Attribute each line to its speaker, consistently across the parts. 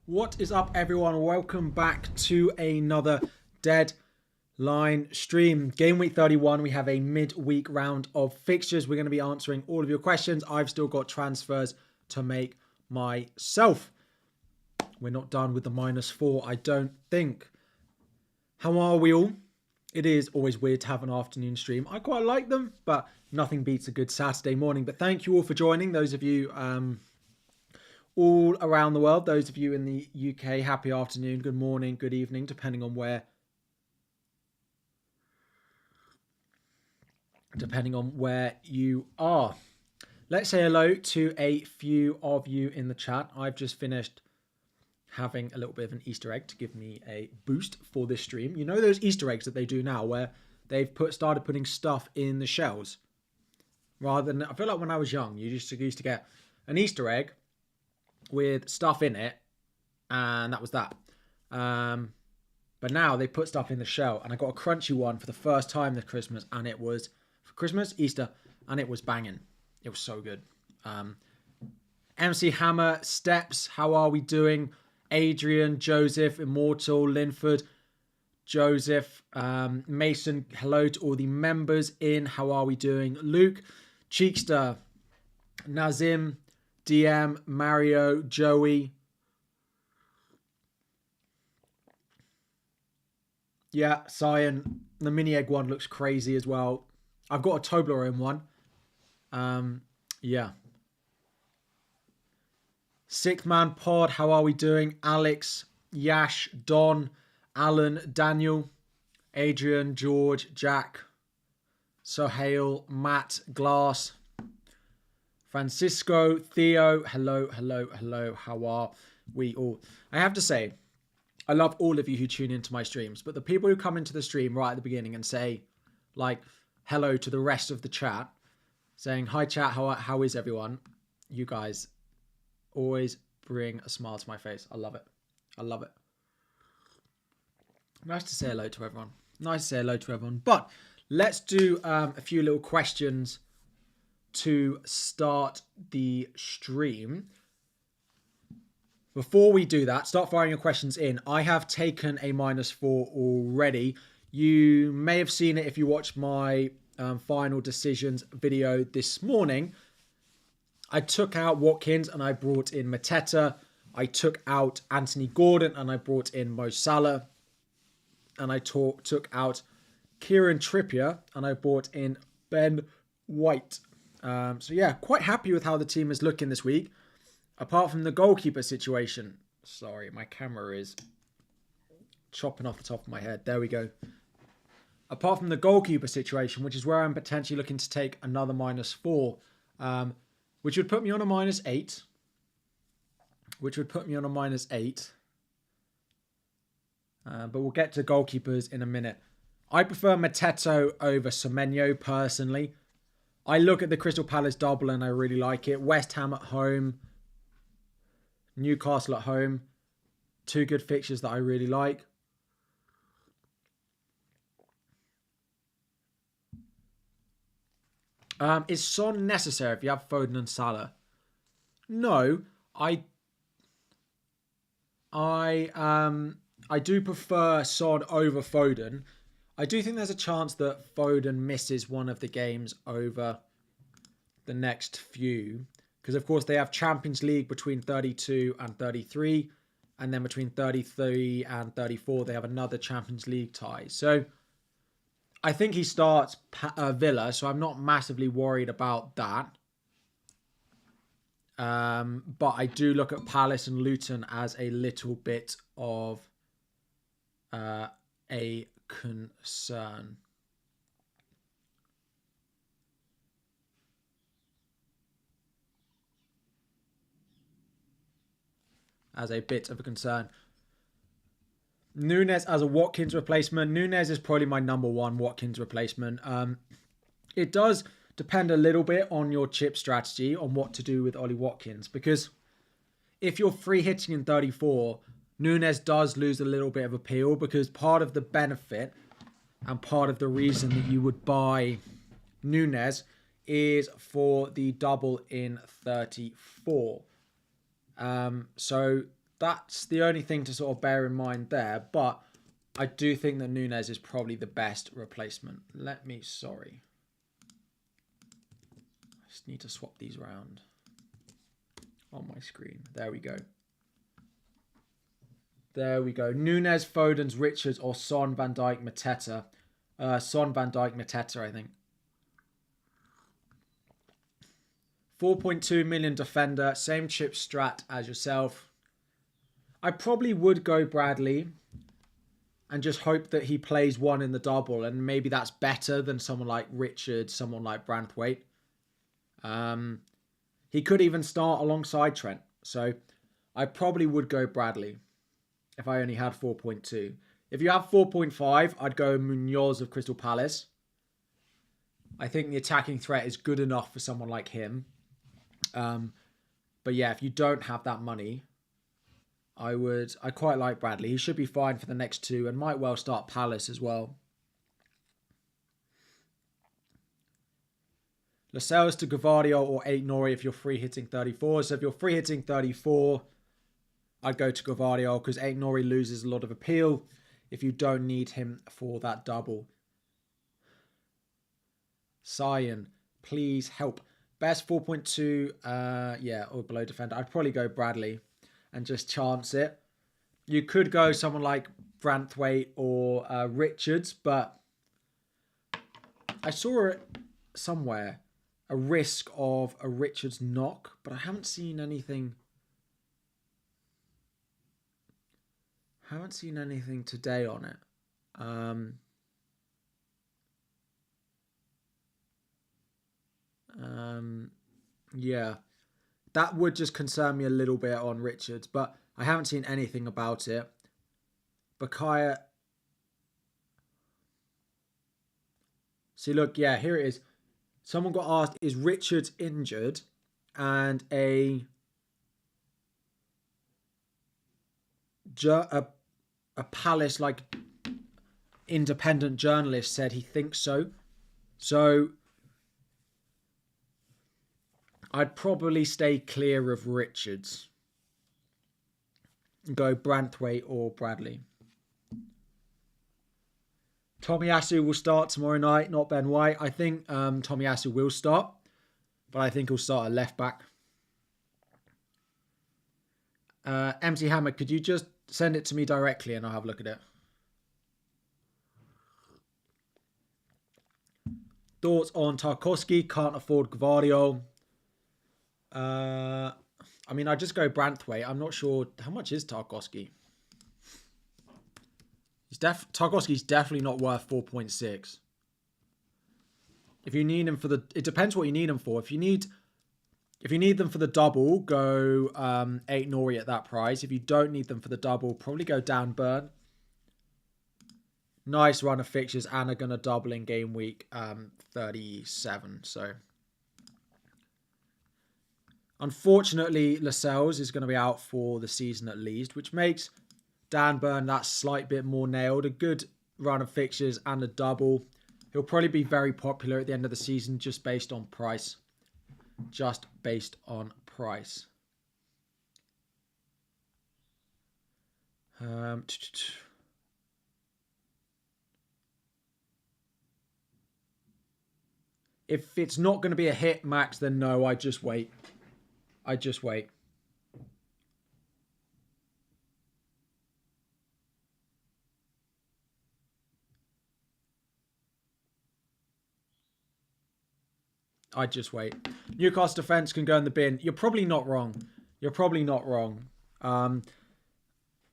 Speaker 1: What is up, everyone? Welcome back to another Deadline stream. Game week 31, we have a midweek round of fixtures. We're going to be answering all of your questions. I've still got transfers to make myself. We're not done with the -4, I don't think. How are we all? It is always weird to have an afternoon stream. I quite like them, but nothing beats a good Saturday morning. But thank you all for joining. Those of you all around the world, those of you in the UK, happy afternoon, good morning, good evening, depending on where you are. Let's say hello to a few of you in the chat. I've just finished having a little bit of an Easter egg to give me a boost for this stream. You know those Easter eggs that they do now where they've started putting stuff in the shells? Rather than, I feel like when I was young, you used to get an Easter egg with stuff in it, and that was that. But now they put stuff in the shell, and I got a crunchy one for the first time this Christmas, and it was for Christmas, Easter, and it was banging. It was so good. MC Hammer, Steps, how are we doing? Adrian, Joseph, Immortal, Linford, Joseph, Mason, hello to all the members in. How are we doing? Luke, Cheekster, Nazim, DM, Mario, Joey. Yeah, Cyan. The mini egg one looks crazy as well. I've got a Toblerone one. Yeah. Sixth Man Pod, how are we doing? Alex, Yash, Don, Alan, Daniel, Adrian, George, Jack, Sohail, Matt, Glass, Francisco, Theo, hello, how are we all? I have to say, I love all of you who tune into my streams, but the people who come into the stream right at the beginning and say, like, hello to the rest of the chat, saying, hi chat, how is everyone? You guys always bring a smile to my face. I love it. I love it. Nice to say hello to everyone. Nice to say hello to everyone. But let's do a few little questions to start the stream. Before we do that, start firing your questions in. I have taken a -4 already. You may have seen it if you watched my final decisions video this morning. I took out Watkins and I brought in Mateta. I took out Anthony Gordon and I brought in Mo Salah. And I took out Kieran Trippier and I brought in Ben White. So yeah, quite happy with how the team is looking this week. Apart from the goalkeeper situation. Sorry, my camera is chopping off the top of my head. There we go. Apart from the goalkeeper situation, which is where I'm potentially looking to take another -4. Which would put me on a -8. But we'll get to goalkeepers in a minute. I prefer Mateto over Semenyo personally. I look at the Crystal Palace double and I really like it. West Ham at home. Newcastle at home. Two good fixtures that I really like. Is Son necessary if you have Foden and Salah? No, I do prefer Son over Foden. I do think there's a chance that Foden misses one of the games over the next few. Because, of course, they have Champions League between 32 and 33. And then between 33 and 34, they have another Champions League tie. So I think he starts Villa, so I'm not massively worried about that. But I do look at Palace and Luton as a little bit of a concern. Nunes as a Watkins replacement. Nunes is probably my number one Watkins replacement. It does depend a little bit on your chip strategy on what to do with Ollie Watkins. Because if you're free hitting in 34, Nunes does lose a little bit of appeal. Because part of the benefit and part of the reason that you would buy Nunes is for the double in 34. So that's the only thing to sort of bear in mind there. But I do think that Nunes is probably the best replacement. Sorry. I just need to swap these around on my screen. There we go. There we go. Nunes, Foden's, Richards, or Son, Van Dijk, Mateta. Son, Van Dijk, Mateta, I think. 4.2 million defender. Same chip strat as yourself. I probably would go Bradley and just hope that he plays one in the double. And maybe that's better than someone like Richard, someone like Branthwaite. He could even start alongside Trent. So I probably would go Bradley if I only had 4.2. If you have 4.5, I'd go Munoz of Crystal Palace. I think the attacking threat is good enough for someone like him. But yeah, if you don't have that money, I quite like Bradley. He should be fine for the next two and might well start Palace as well. Lascelles to Gvardiol or 8 Nori if you're free hitting 34. So if you're free hitting 34, I'd go to Gvardiol because 8 Nori loses a lot of appeal if you don't need him for that double. Cyan, please help. Best 4.2, yeah, or below defender. I'd probably go Bradley and just chance it. You could go someone like Branthwaite or Richards, but I saw it somewhere, a risk of a Richards knock, but I haven't seen anything. Haven't seen anything today on it. Yeah, that would just concern me a little bit on Richards, but I haven't seen anything about it. Bakaya. See, look, yeah, here it is. Someone got asked, is Richards injured? And a Palace, like, independent journalist said he thinks so. So I'd probably stay clear of Richards. Go Branthwaite or Bradley. Tomiyasu will start tomorrow night, not Ben White. I think Tomiyasu will start, but I think he'll start at left back. MC Hammer, could you just send it to me directly and I'll have a look at it? Thoughts on Tarkowski? Can't afford Gvardiol. I mean, I just go Branthwaite. I'm not sure how much is Tarkowski. Tarkowski's definitely not worth 4.6. If you need him for it depends what you need him for. If you need them for the double, go 8 Nori at that price. If you don't need them for the double, probably go Dan Burn. Nice run of fixtures and are going to double in game week 37. So unfortunately, Lascelles is going to be out for the season at least, which makes Dan Burn that slight bit more nailed. A good run of fixtures and a double. He'll probably be very popular at the end of the season just based on price. Just based on price. If it's not going to be a hit, Max, then no, I just wait. I just wait. Newcastle defence can go in the bin. You're probably not wrong.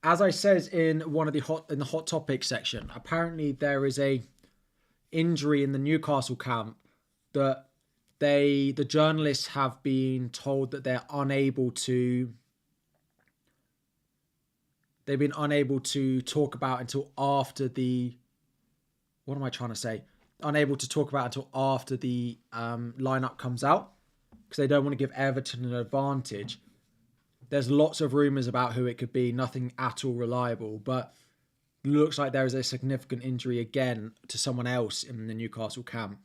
Speaker 1: As I said in one of the hot topics section, apparently there is a injury in the Newcastle camp that the journalists have been told that they've been unable to talk about until after the unable to talk about until after the lineup comes out because they don't want to give Everton an advantage. There's lots of rumours about who it could be, nothing at all reliable, but looks like there is a significant injury again to someone else in the Newcastle camp.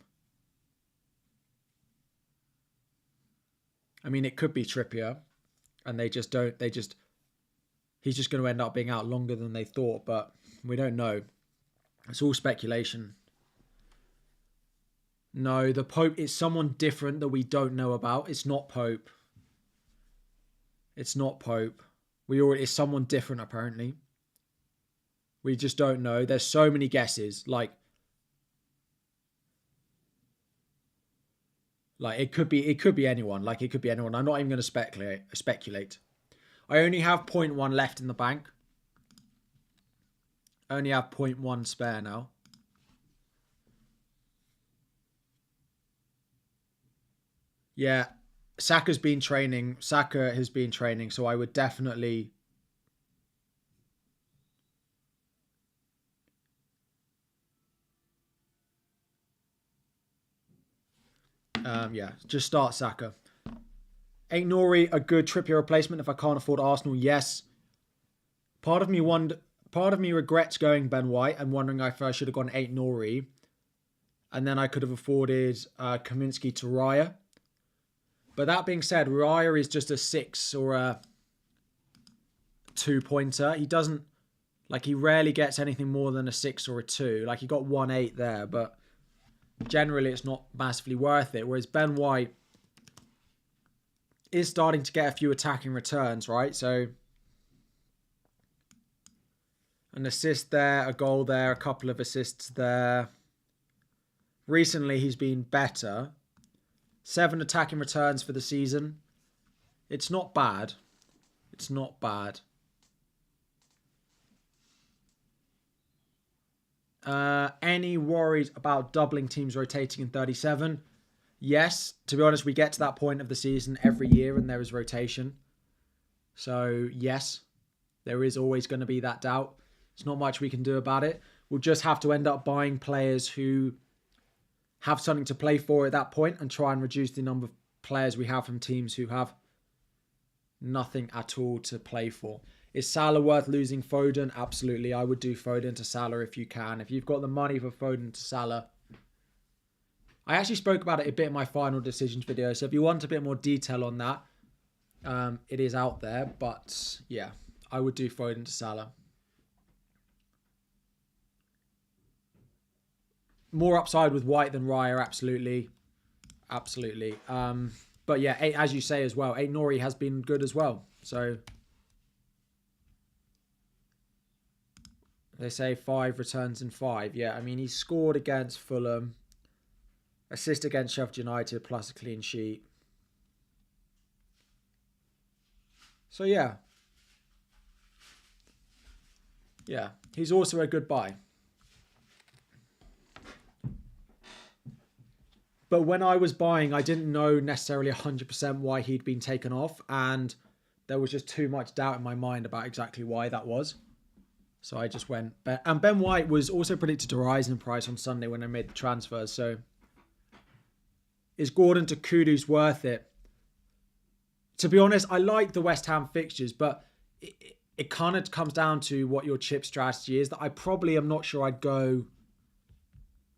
Speaker 1: I mean, it could be Trippier, and they just he's just going to end up being out longer than they thought, but we don't know. It's all speculation. No, the Pope is someone different that we don't know about. It's not Pope. It's not Pope. It's someone different apparently. We just don't know. There's so many guesses. Like it could be anyone. Like it could be anyone. I'm not even going to speculate. I only have 0.1 left in the bank. I only have 0.1 spare now. Yeah, Saka has been training, so I would definitely... yeah, just start Saka. Ain't Nori a good Trippier replacement if I can't afford Arsenal? Yes. Part of me regrets going Ben White and wondering if I should have gone Ain't Nori. And then I could have afforded Kaminsky to Raya. But that being said, Raya is just a 6 or a 2-pointer. He doesn't... Like, he rarely gets anything more than a 6 or a 2. Like, he got 1-8 there, but generally it's not massively worth it. Whereas Ben White is starting to get a few attacking returns, right? So, an assist there, a goal there, a couple of assists there. Recently, he's been better. 7 attacking returns for the season. It's not bad. It's not bad. Any worries about doubling teams rotating in 37? Yes. To be honest, we get to that point of the season every year and there is rotation. So, yes. There is always going to be that doubt. There's not much we can do about it. We'll just have to end up buying players who have something to play for at that point and try and reduce the number of players we have from teams who have nothing at all to play for. Is Salah worth losing Foden? Absolutely. I would do Foden to Salah if you can. If you've got the money for Foden to Salah. I actually spoke about it a bit in my final decisions video. So if you want a bit more detail on that, it is out there. But yeah, I would do Foden to Salah. More upside with White than Raya, absolutely. Absolutely. But yeah, as you say as well, Nori has been good as well. So they say 5 returns in 5. Yeah, I mean, he scored against Fulham. Assist against Sheffield United plus a clean sheet. So yeah. Yeah, he's also a good buy. But when I was buying, I didn't know necessarily 100% why he'd been taken off. And there was just too much doubt in my mind about exactly why that was. So I just went. And Ben White was also predicted to rise in price on Sunday when I made the transfers. So is Gordon to Kudus worth it? To be honest, I like the West Ham fixtures. But it kind of comes down to what your chip strategy is. That I probably am not sure I'd go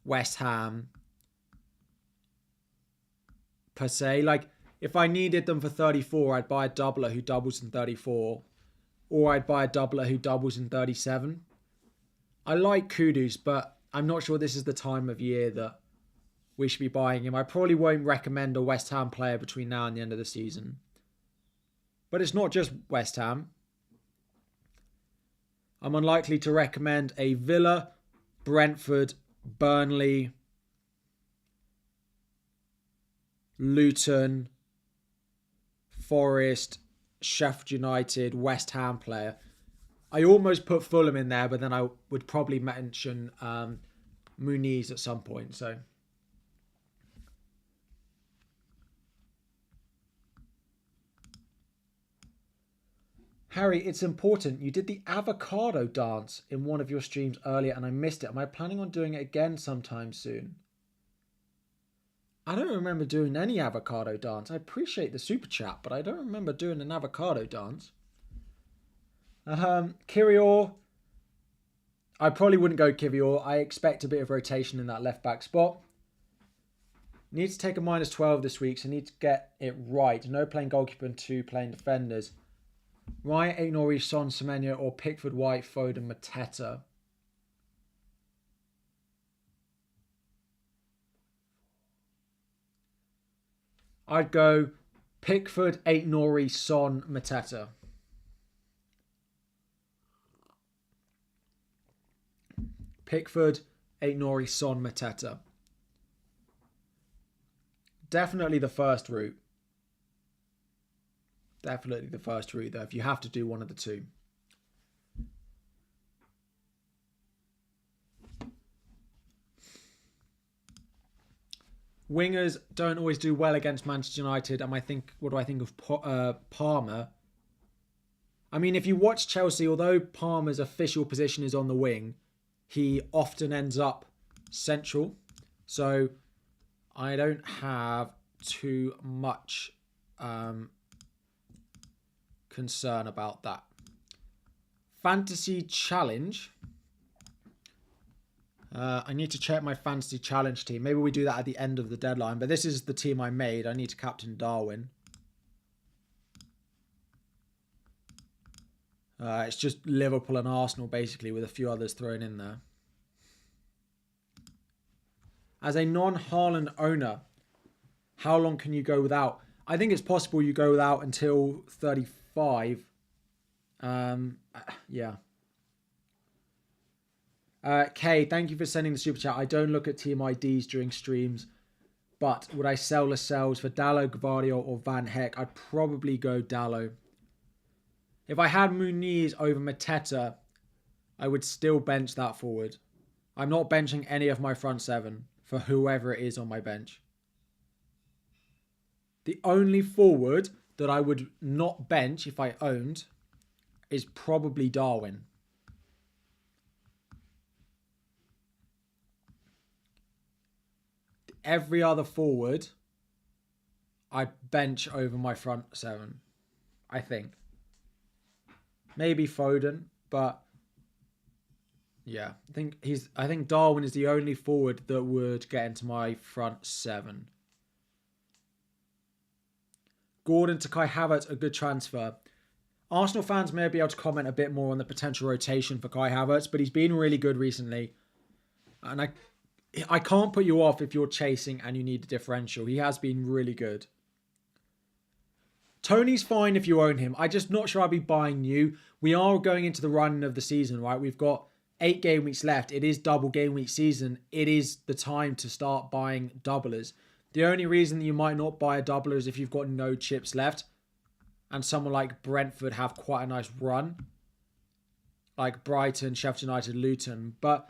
Speaker 1: West Ham per se. Like, if I needed them for 34, I'd buy a doubler who doubles in 34. Or I'd buy a doubler who doubles in 37. I like Kudus, but I'm not sure this is the time of year that we should be buying him. I probably won't recommend a West Ham player between now and the end of the season. But it's not just West Ham. I'm unlikely to recommend a Villa, Brentford, Burnley, Luton, Forest, Sheffield United, West Ham player. I almost put Fulham in there, but then I would probably mention Muniz at some point. So Harry, it's important. You did the avocado dance in one of your streams earlier and I missed it. Am I planning on doing it again sometime soon? I don't remember doing any avocado dance. I appreciate the super chat, but I don't remember doing an avocado dance. Kirior. I probably wouldn't go Kirior. I expect a bit of rotation in that left back spot. Need to take a -12 this week, so need to get it right. No playing goalkeeper and 2 playing defenders. Ryan, Aït-Nouri, Son, Semenyo, or Pickford, White, Foden, Mateta. I'd go Pickford, Aït-Nouri, Son, Mateta. Pickford, Aït-Nouri, Son, Mateta. Definitely the first route. Definitely the first route, though, if you have to do one of the two. Wingers don't always do well against Manchester United. And what do I think of Palmer? I mean, if you watch Chelsea, although Palmer's official position is on the wing, he often ends up central. So I don't have too much concern about that. Fantasy challenge. I need to check my fantasy challenge team. Maybe we do that at the end of the deadline. But this is the team I made. I need to captain Darwin. It's just Liverpool and Arsenal, basically, with a few others thrown in there. As a non-Haaland owner, how long can you go without? I think it's possible you go without until 35. Yeah. Kay, thank you for sending the super chat. I don't look at team IDs during streams, but would I sell Lascelles for Dalot, Gvardiol, or Van Heck? I'd probably go Dalot. If I had Muniz over Mateta, I would still bench that forward. I'm not benching any of my front seven for whoever it is on my bench. The only forward that I would not bench if I owned is probably Darwin. Every other forward, I bench over my front seven, I think. Maybe Foden, but yeah, I think Darwin is the only forward that would get into my front seven. Gordon to Kai Havertz, a good transfer. Arsenal fans may be able to comment a bit more on the potential rotation for Kai Havertz, but he's been really good recently. And I can't put you off if you're chasing and you need a differential. He has been really good. Tony's fine if you own him. I'm just not sure I'll be buying new. We are going into the run of the season, right? We've got 8 game weeks left. It is double game week season. It is the time to start buying doublers. The only reason that you might not buy a doubler is if you've got no chips left and someone like Brentford have quite a nice run. Like Brighton, Sheffield United, Luton. But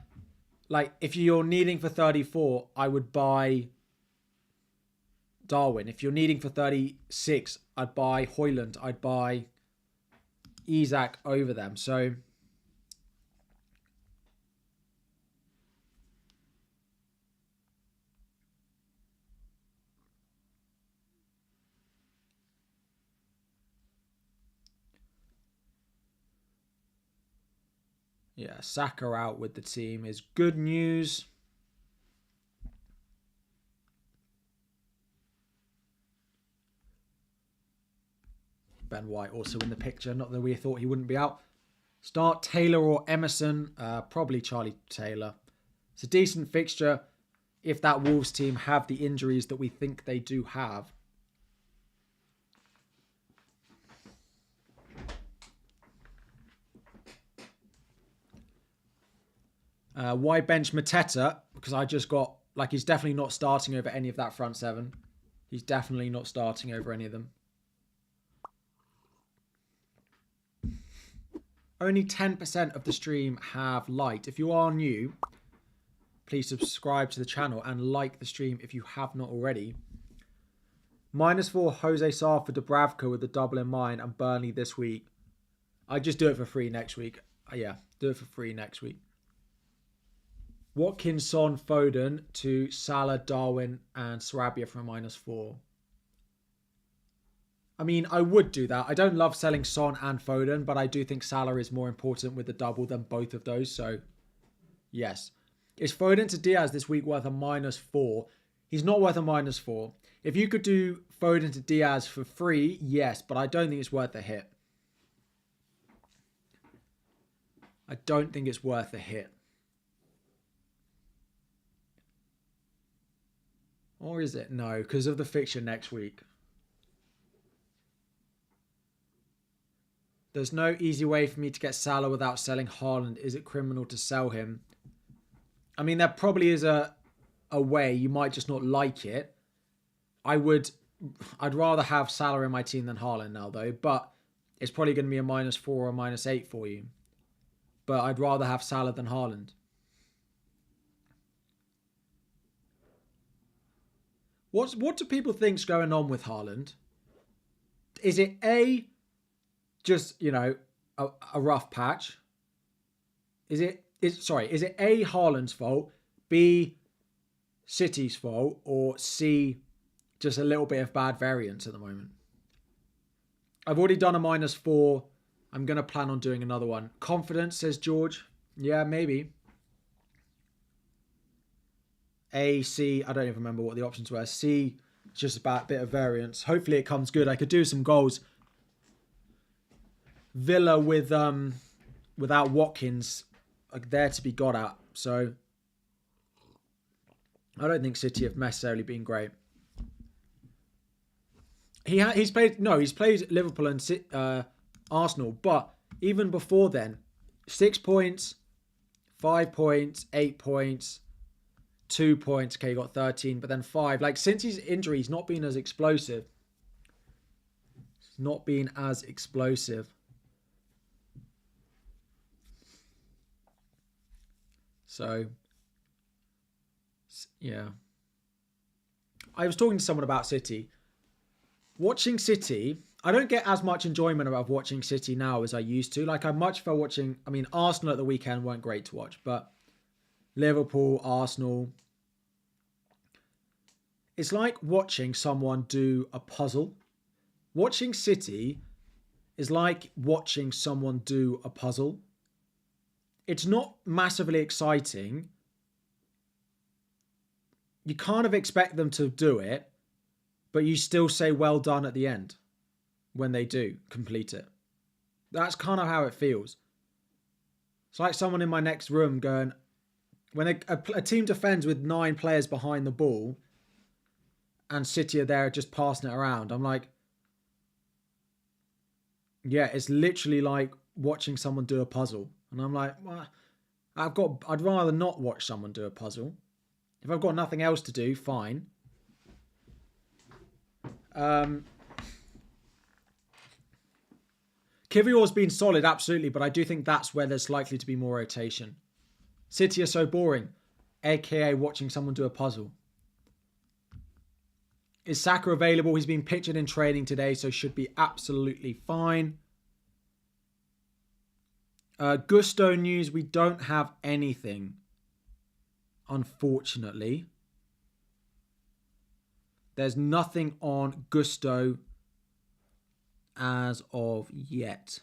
Speaker 1: like if you're needing for 34, I would buy Darwin. If you're needing for 36, I'd buy Højlund. I'd buy Isak over them. So yeah, Saka out with the team is good news. Ben White also in the picture. Not that we thought he wouldn't be out. Start Taylor or Emerson. Probably Charlie Taylor. It's a decent fixture if that Wolves team have the injuries that we think they do have. Why bench Mateta? Because I just got... Like, he's definitely not starting over any of that front seven. He's definitely not starting over any of them. Only 10% of the stream have liked. If you are new, please subscribe to the channel and like the stream if you have not already. -4 Jose Sarr for Dubravka with the double in mind and Burnley this week. I just do it for free next week. Yeah, do it for free next week. Watkins, Son, Foden to Salah, Darwin and Sarabia for a -4. I mean, I would do that. I don't love selling Son and Foden, but I do think Salah is more important with the double than both of those. So, yes. Is Foden to Diaz this week worth a -4? He's not worth a -4. If you could do Foden to Diaz for free, yes, but I don't think it's worth a hit. I don't think it's worth a hit. Or is it? No, because of the fixture next week. There's no easy way for me to get Salah without selling Haaland. Is it criminal to sell him? I mean, there probably is a way. You might just not like it. I'd rather have Salah in my team than Haaland now, though. But it's probably going to be a -4 or a -8 for you. But I'd rather have Salah than Haaland. What do people think's going on with Haaland? Is it just, you know, a rough patch? Is it A, Haaland's fault, B, City's fault, or C, just a little bit of bad variance at the moment? I've already done a -4. I'm going to plan on doing another one. Confidence, says George. Yeah, maybe. A, C, I don't even remember what the options were. C, just about a bit of variance. Hopefully it comes good. I could do some goals. Villa without Watkins are there to be got at. So I don't think City have necessarily been great. He's played Liverpool and Arsenal, but even before then, 6 points, 5 points, 8 points, 2 points. Okay, he got 13, but then 5. Like, since his injury, he's not been as explosive. He's not been as explosive. So, yeah. I was talking to someone about City. Watching City, I don't get as much enjoyment out of watching City now as I used to. Like, I much prefer watching... I mean, Arsenal at the weekend weren't great to watch, but Liverpool, Arsenal... It's like watching someone do a puzzle. Watching City is like watching someone do a puzzle. It's not massively exciting. You kind of expect them to do it, but you still say well done at the end when they do complete it. That's kind of how it feels. It's like someone in my next room going, when a team defends with 9 players behind the ball and City are there just passing it around, I'm like, yeah, it's literally like watching someone do a puzzle. And I'm like, well, I'd rather not watch someone do a puzzle. If I've got nothing else to do, fine. Kivior's been solid, absolutely, but I do think that's where there's likely to be more rotation. City are so boring, aka watching someone do a puzzle. Is Saka available? He's been pictured in training today, so should be absolutely fine. Gusto news, we don't have anything, unfortunately. There's nothing on Gusto as of yet.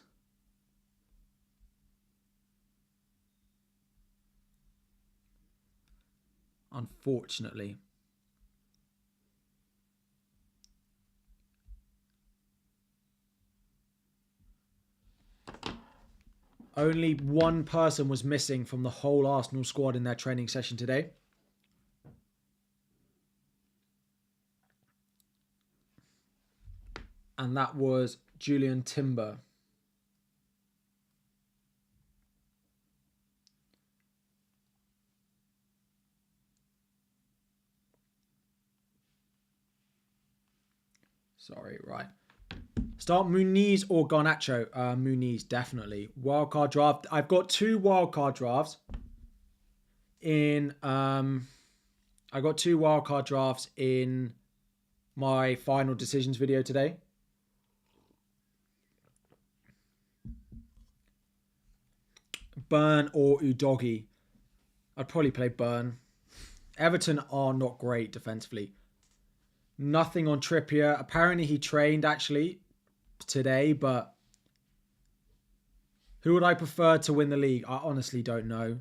Speaker 1: Unfortunately. Only one person was missing from the whole Arsenal squad in their training session today. And that was Julian Timber. Sorry, right. Start Muniz or Garnacho? Muniz, definitely. Wildcard draft. I've got 2 wildcard drafts in... I got 2 wildcard drafts in my final decisions video today. Burn or Udogi? I'd probably play Burn. Everton are not great defensively. Nothing on Trippier. Apparently he trained actually today, but who would I prefer to win the league? I honestly don't know.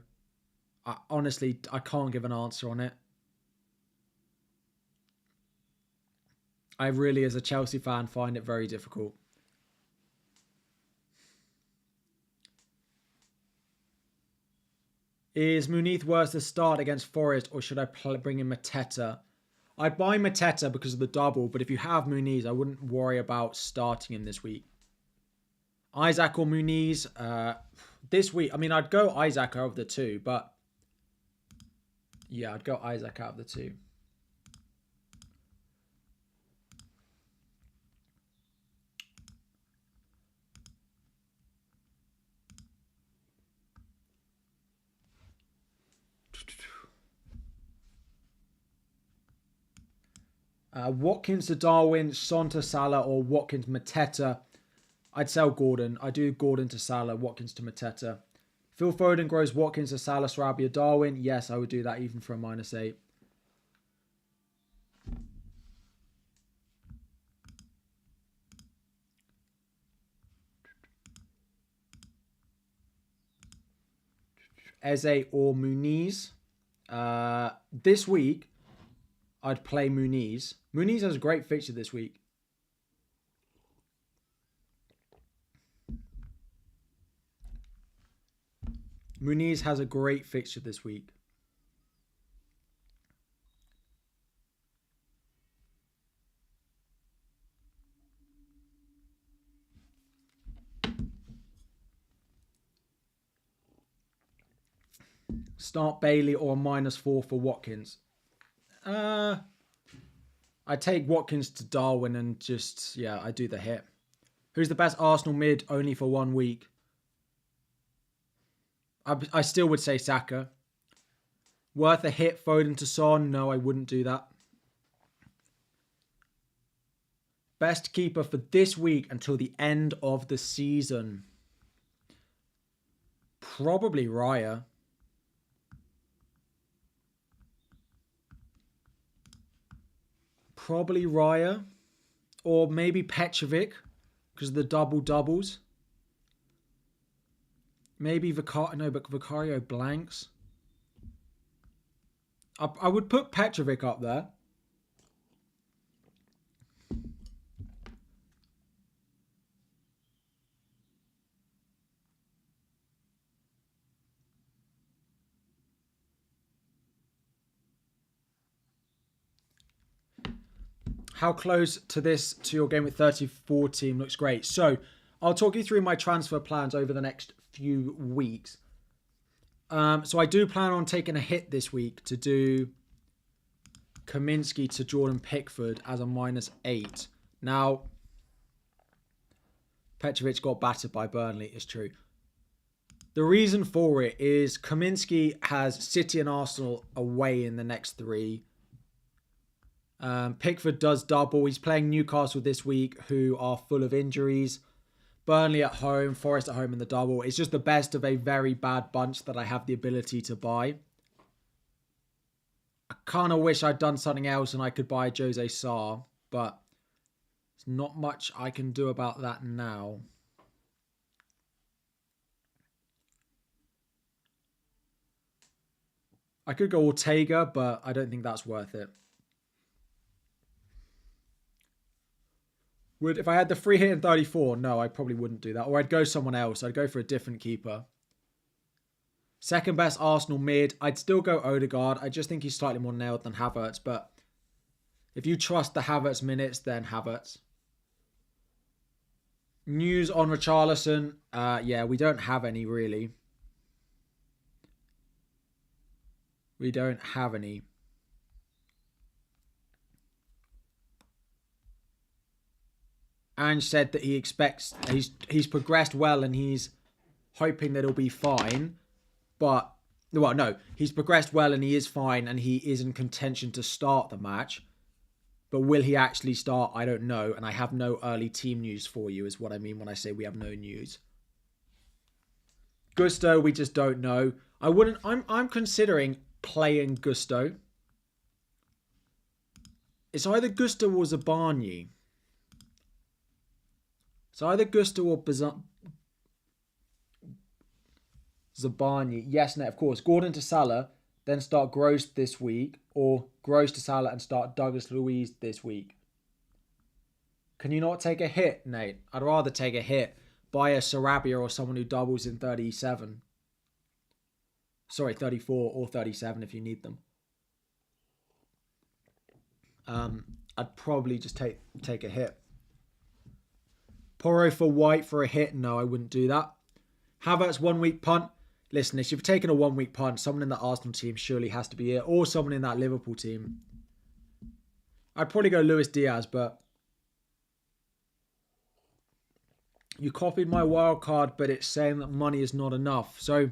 Speaker 1: I can't give an answer on it. I really, as a Chelsea fan, find it very difficult. Is Munith worth the start against Forest, or should I bring in Mateta? I'd buy Mateta because of the double, but if you have Muniz, I wouldn't worry about starting him this week. Isaac or Muniz? This week, I mean, I'd go Isaac out of the two, but yeah, I'd go Isaac out of the two. Watkins to Darwin, Son to Salah, or Watkins Mateta. I'd sell Gordon. I do Gordon to Salah, Watkins to Mateta. Phil Foden grows Watkins to Salah, Sarabia, Darwin. Yes, I would do that even for a -8. Eze or Muniz. This week, I'd play Muniz. Muniz has a great fixture this week. Muniz has a great fixture this week. Start Bailey or -4 for Watkins. I take Watkins to Darwin and just, yeah, I do the hit. Who's the best Arsenal mid only for 1 week? I still would say Saka. Worth a hit, Foden to Son? No, I wouldn't do that. Best keeper for this week until the end of the season? Probably Raya. Probably Raya. Or maybe Petrovic, because of the doubles. Maybe Vicario. No, but Vicario blanks. I would put Petrovic up there. How close to this to your game with 34 team looks great. So I'll talk you through my transfer plans over the next few weeks. So I do plan on taking a hit this week to do Kaminsky to Jordan Pickford as a -8. Now, Petrovic got battered by Burnley, it's true. The reason for it is Kaminsky has City and Arsenal away in the next 3. Pickford does double. He's playing Newcastle this week, who are full of injuries. Burnley at home, Forest at home in the double. It's just the best of a very bad bunch that I have the ability to buy. I kind of wish I'd done something else and I could buy Jose Sarr, but there's not much I can do about that now. I could go Ortega, but I don't think that's worth it. If I had the free hit in 34, no, I probably wouldn't do that. Or I'd go someone else. I'd go for a different keeper. Second best Arsenal mid. I'd still go Odegaard. I just think he's slightly more nailed than Havertz. But if you trust the Havertz minutes, then Havertz. News on Richarlison. Yeah, we don't have any really. We don't have any. Ange said that he expects he's progressed well and he's hoping that he'll be fine. But, well, no, he's progressed well and he is fine and he is in contention to start the match. But will he actually start? I don't know. And I have no early team news for you is what I mean when I say we have no news. Gusto, we just don't know. I'm considering playing Gusto. It's either Gusto or Zabarnyi. It's either Gusto or Zabarnyi. Yes, no, of course. Gordon to Salah, then start Gross this week. Or Gross to Salah and start Douglas Luiz this week. Can you not take a hit, Nate? I'd rather take a hit. Buy a Sarabia or someone who doubles in 37. Sorry, 34 or 37 if you need them. I'd probably just take a hit. Porro for White for a hit? No, I wouldn't do that. Havertz 1 week punt. Listen, if you've taken a 1 week punt, someone in that Arsenal team surely has to be it, or someone in that Liverpool team. I'd probably go Luis Diaz, but you copied my wildcard, but it's saying that money is not enough. So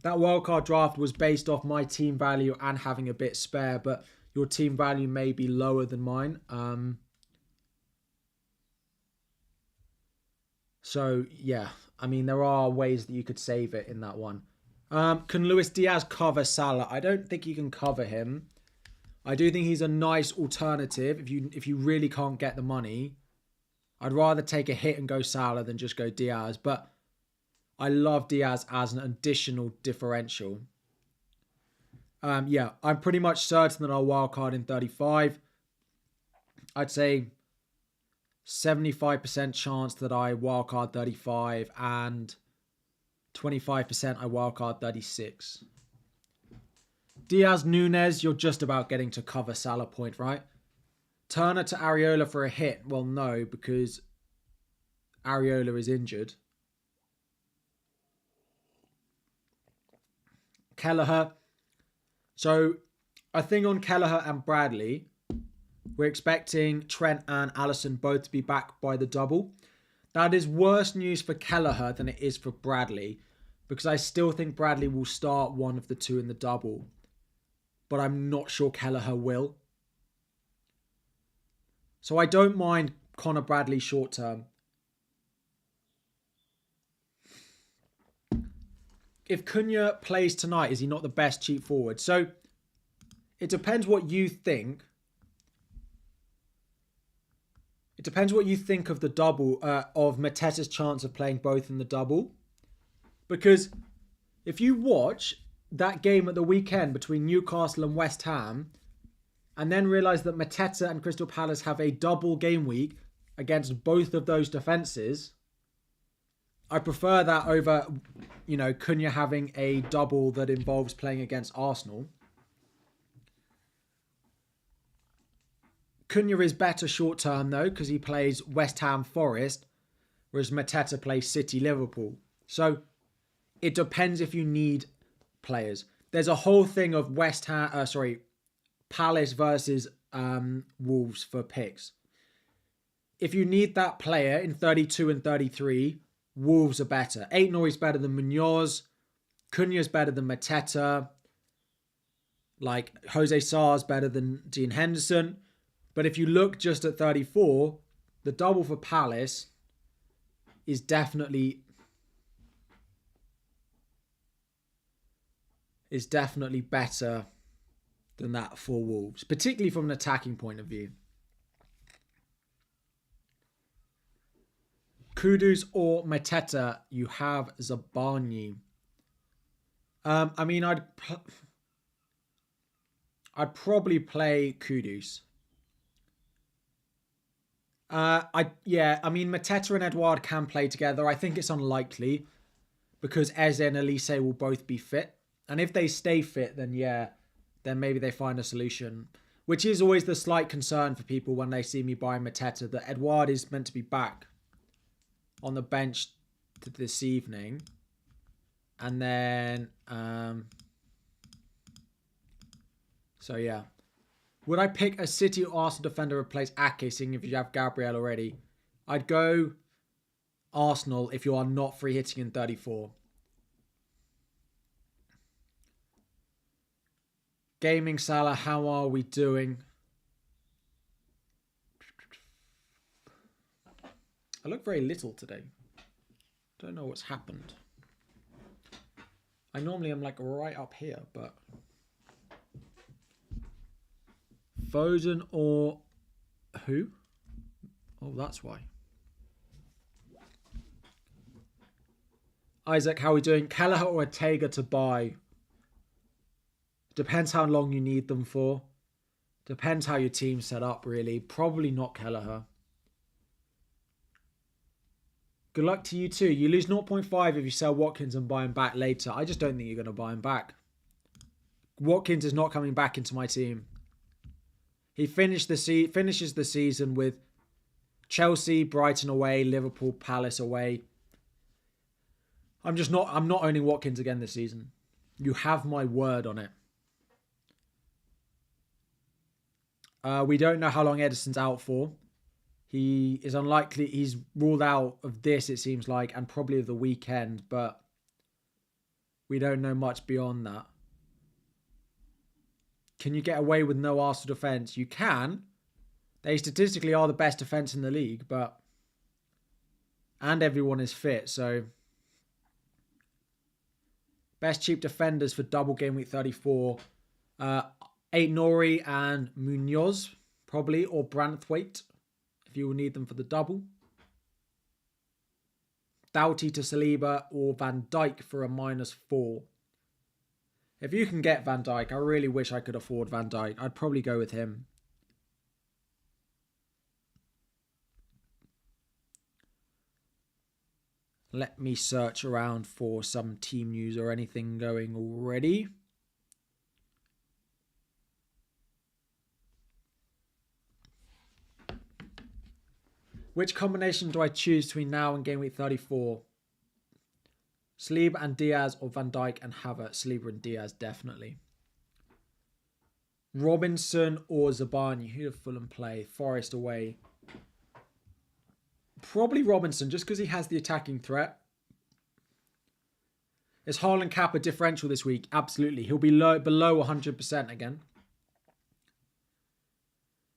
Speaker 1: that wildcard draft was based off my team value and having a bit spare, but your team value may be lower than mine. So, yeah. I mean, there are ways that you could save it in that one. Can Luis Diaz cover Salah? I don't think you can cover him. I do think he's a nice alternative if you really can't get the money. I'd rather take a hit and go Salah than just go Diaz. But I love Diaz as an additional differential. Yeah, I'm pretty much certain that I'll wildcard in 35. I'd say 75% chance that I wildcard 35 and 25% I wildcard 36. Diaz Nunes, you're just about getting to cover Salah point, right? Turner to Areola for a hit. Well, no, because Areola is injured. Kelleher. So I think on Kelleher and Bradley, we're expecting Trent and Alisson both to be back by the double. That is worse news for Kelleher than it is for Bradley, because I still think Bradley will start one of the two in the double, but I'm not sure Kelleher will. So I don't mind Connor Bradley short term. If Cunha plays tonight, is he not the best cheap forward? So it depends what you think. It depends what you think of the double, of Mateta's chance of playing both in the double. Because if you watch that game at the weekend between Newcastle and West Ham, and then realise that Mateta and Crystal Palace have a double game week against both of those defences, I prefer that over, Cunha having a double that involves playing against Arsenal. Cunha is better short term though, because he plays West Ham Forest, whereas Mateta plays City Liverpool. So it depends if you need players. There's a whole thing of Palace versus Wolves for picks. If you need that player in 32 and 33, Wolves are better. Aït-Nouri is better than Munoz. Cunha is better than Mateta. Like Jose Sarr is better than Dean Henderson. But if you look just at 34, the double for Palace is definitely better than that for Wolves, particularly from an attacking point of view. Kudus or Mateta, you have Zabarnyi. I'd probably play Kudus. Mateta and Edouard can play together. I think it's unlikely because Eze and Elise will both be fit. And if they stay fit, then maybe they find a solution. Which is always the slight concern for people when they see me buy Mateta, that Edouard is meant to be back on the bench this evening. And then, would I pick a City or Arsenal defender to replace Ake, seeing if you have Gabriel already? I'd go Arsenal if you are not free hitting in 34. Gaming Salah, how are we doing? I look very little today. Don't know what's happened. I normally am like right up here, but... Foden or who? Oh, that's why. Isaac, how are we doing? Kelleher or Ortega to buy? Depends how long you need them for. Depends how your team's set up, really. Probably not Kelleher. Good luck to you too. You lose 0.5 if you sell Watkins and buy him back later. I just don't think you're going to buy him back. Watkins is not coming back into my team. He finishes the season with Chelsea, Brighton away, Liverpool, Palace away. I'm not owning Watkins again this season. You have my word on it. We don't know how long Edison's out for. He is unlikely. He's ruled out of this, it seems like, and probably of the weekend, but we don't know much beyond that. Can you get away with no Arsenal defence? You can. They statistically are the best defence in the league, but... And everyone is fit, so... Best cheap defenders for double game week 34. 8 Nori and Munoz, probably, or Branthwaite, if you will need them for the double. Doughty to Saliba or Van Dijk for a -4. If you can get Van Dijk, I really wish I could afford Van Dijk. I'd probably go with him. Let me search around for some team news or anything going already. Which combination do I choose between now and game week 34? Saliba and Diaz or Van Dijk and Havertz? Saliba and Diaz, definitely. Robinson or Zabani? Who did Fulham play? Forest away. Probably Robinson, just because he has the attacking threat. Is Haaland cap a differential this week? Absolutely. He'll be below 100% again.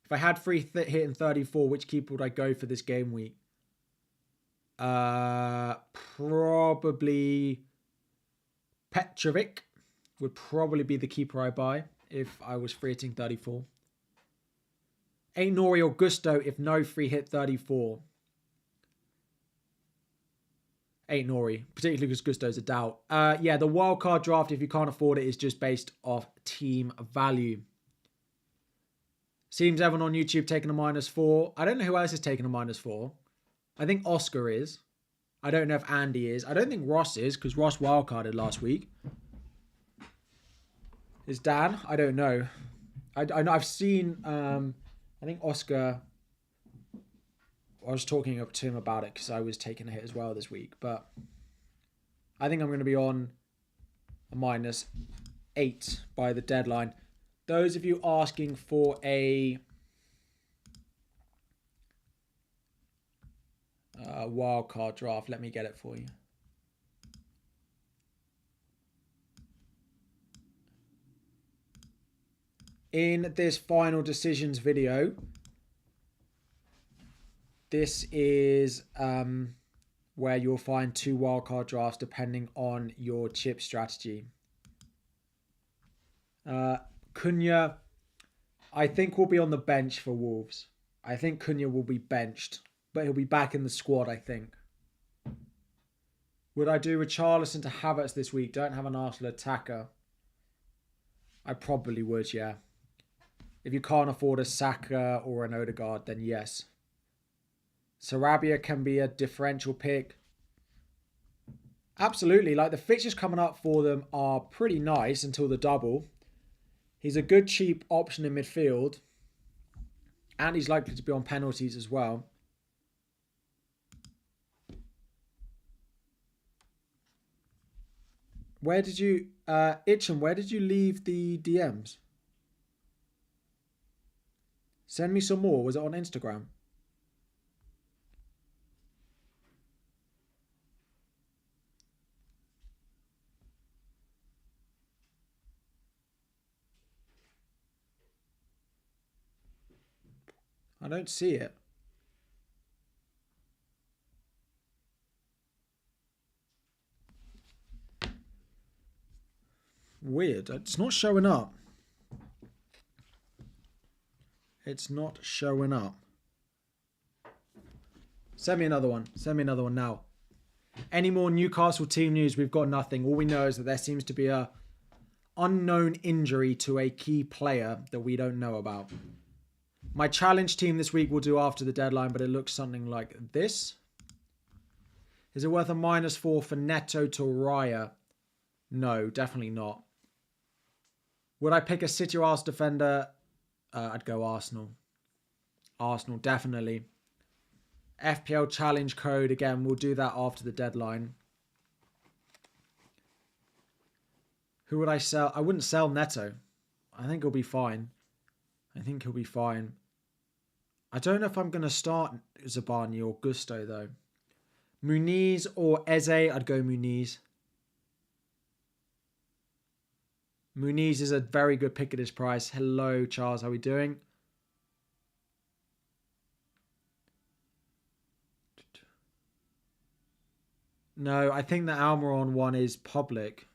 Speaker 1: If I had free hit in 34, which keeper would I go for this game week? Probably Petrovic would probably be the keeper I buy if I was free hitting 34. Ain't Nori or Gusto if no free hit 34. Ain't Nori, particularly because Gusto's a doubt. Yeah, the wildcard draft, if you can't afford it, is just based off team value. Seems everyone on YouTube taking a -4. I don't know who else is taking a -4. I think Oscar is. I don't know if Andy is. I don't think Ross is, because Ross wildcarded last week. Is Dan? I don't know. I've seen, I think Oscar, I was talking to him about it because I was taking a hit as well this week. But I think I'm going to be on a -8 by the deadline. Those of you asking for a wildcard draft, let me get it for you. In this final decisions video, this is where you'll find 2 wildcard drafts depending on your chip strategy. Cunha, I think, will be on the bench for Wolves. I think Cunha will be benched, but he'll be back in the squad, I think. Would I do Richarlison to Havertz this week? Don't have an Arsenal attacker. I probably would, yeah. If you can't afford a Saka or an Odegaard, then yes. Sarabia can be a differential pick. Absolutely. Like, the fixtures coming up for them are pretty nice until the double. He's a good cheap option in midfield. And he's likely to be on penalties as well. Where did you... Itcham, where did you leave the DMs? Send me some more. Was it on Instagram? I don't see it. Weird. It's not showing up. It's not showing up. Send me another one. Send me another one now. Any more Newcastle team news? We've got nothing. All we know is that there seems to be a unknown injury to a key player that we don't know about. My challenge team this week we'll do after the deadline, but it looks something like this. Is it worth a -4 for Neto to Raya? No, definitely not. Would I pick a City or Arsenal defender? I'd go Arsenal. Arsenal, definitely. FPL challenge code, again, we'll do that after the deadline. Who would I sell? I wouldn't sell Neto. I think he'll be fine. I think he'll be fine. I don't know if I'm going to start Zabani or Gusto, though. Muniz or Eze? I'd go Muniz. Muniz is a very good pick at his price. Hello, Charles. How are we doing? No, I think the Almiron one is public.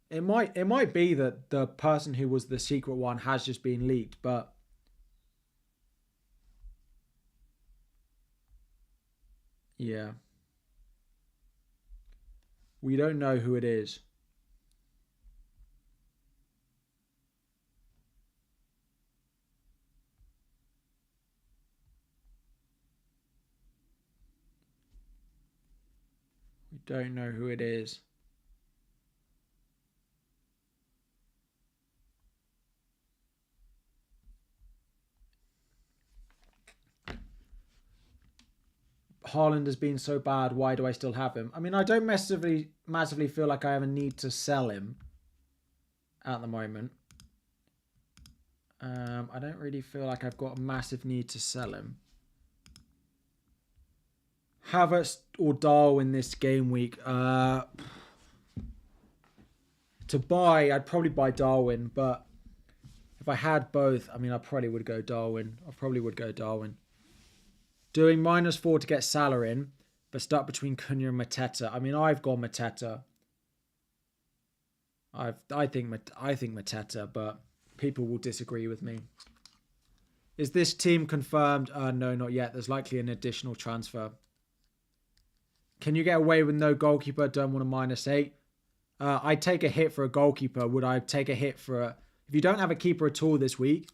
Speaker 1: It might be that the person who was the secret one has just been leaked, but yeah. We don't know who it is. We don't know who it is. Haaland has been so bad. Why do I still have him? I mean, I don't massively feel like I have a need to sell him at the moment. I don't really feel like I've got a massive need to sell him. Havertz or Darwin this game week? To buy, I'd probably buy Darwin, but if I had both, I mean, I probably would go Darwin. Doing -4 to get Salah in, but stuck between Cunha and Mateta. I mean, I've gone Mateta. I think Mateta, but people will disagree with me. Is this team confirmed? No, not yet. There's likely an additional transfer. Can you get away with no goalkeeper? Don't want a -8. I'd take a hit for a goalkeeper. Would I take a hit for a... If you don't have a keeper at all this week,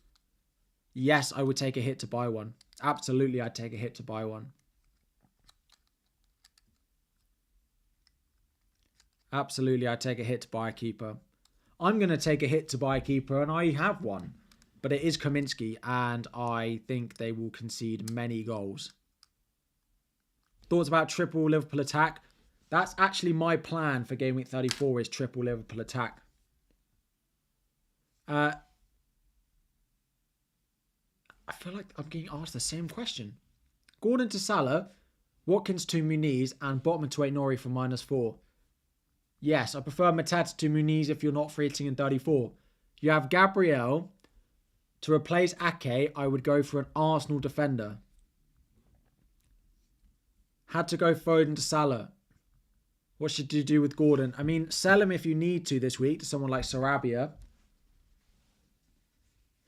Speaker 1: yes, I would take a hit to buy one. Absolutely, I'd take a hit to buy one. Absolutely, I'd take a hit to buy a keeper. I'm going to take a hit to buy a keeper, and I have one. But it is Kaminsky, and I think they will concede many goals. Thoughts about triple Liverpool attack? That's actually my plan for Game Week 34 is triple Liverpool attack. I feel like I'm getting asked the same question. Gordon to Salah, Watkins to Muniz, and Botman to Aït-Nouri for -4. Yes, I prefer Matata to Muniz if you're not free hitting in 34. You have Gabriel. To replace Ake, I would go for an Arsenal defender. Had to go Foden to Salah. What should you do with Gordon? I mean, sell him if you need to this week to someone like Sarabia.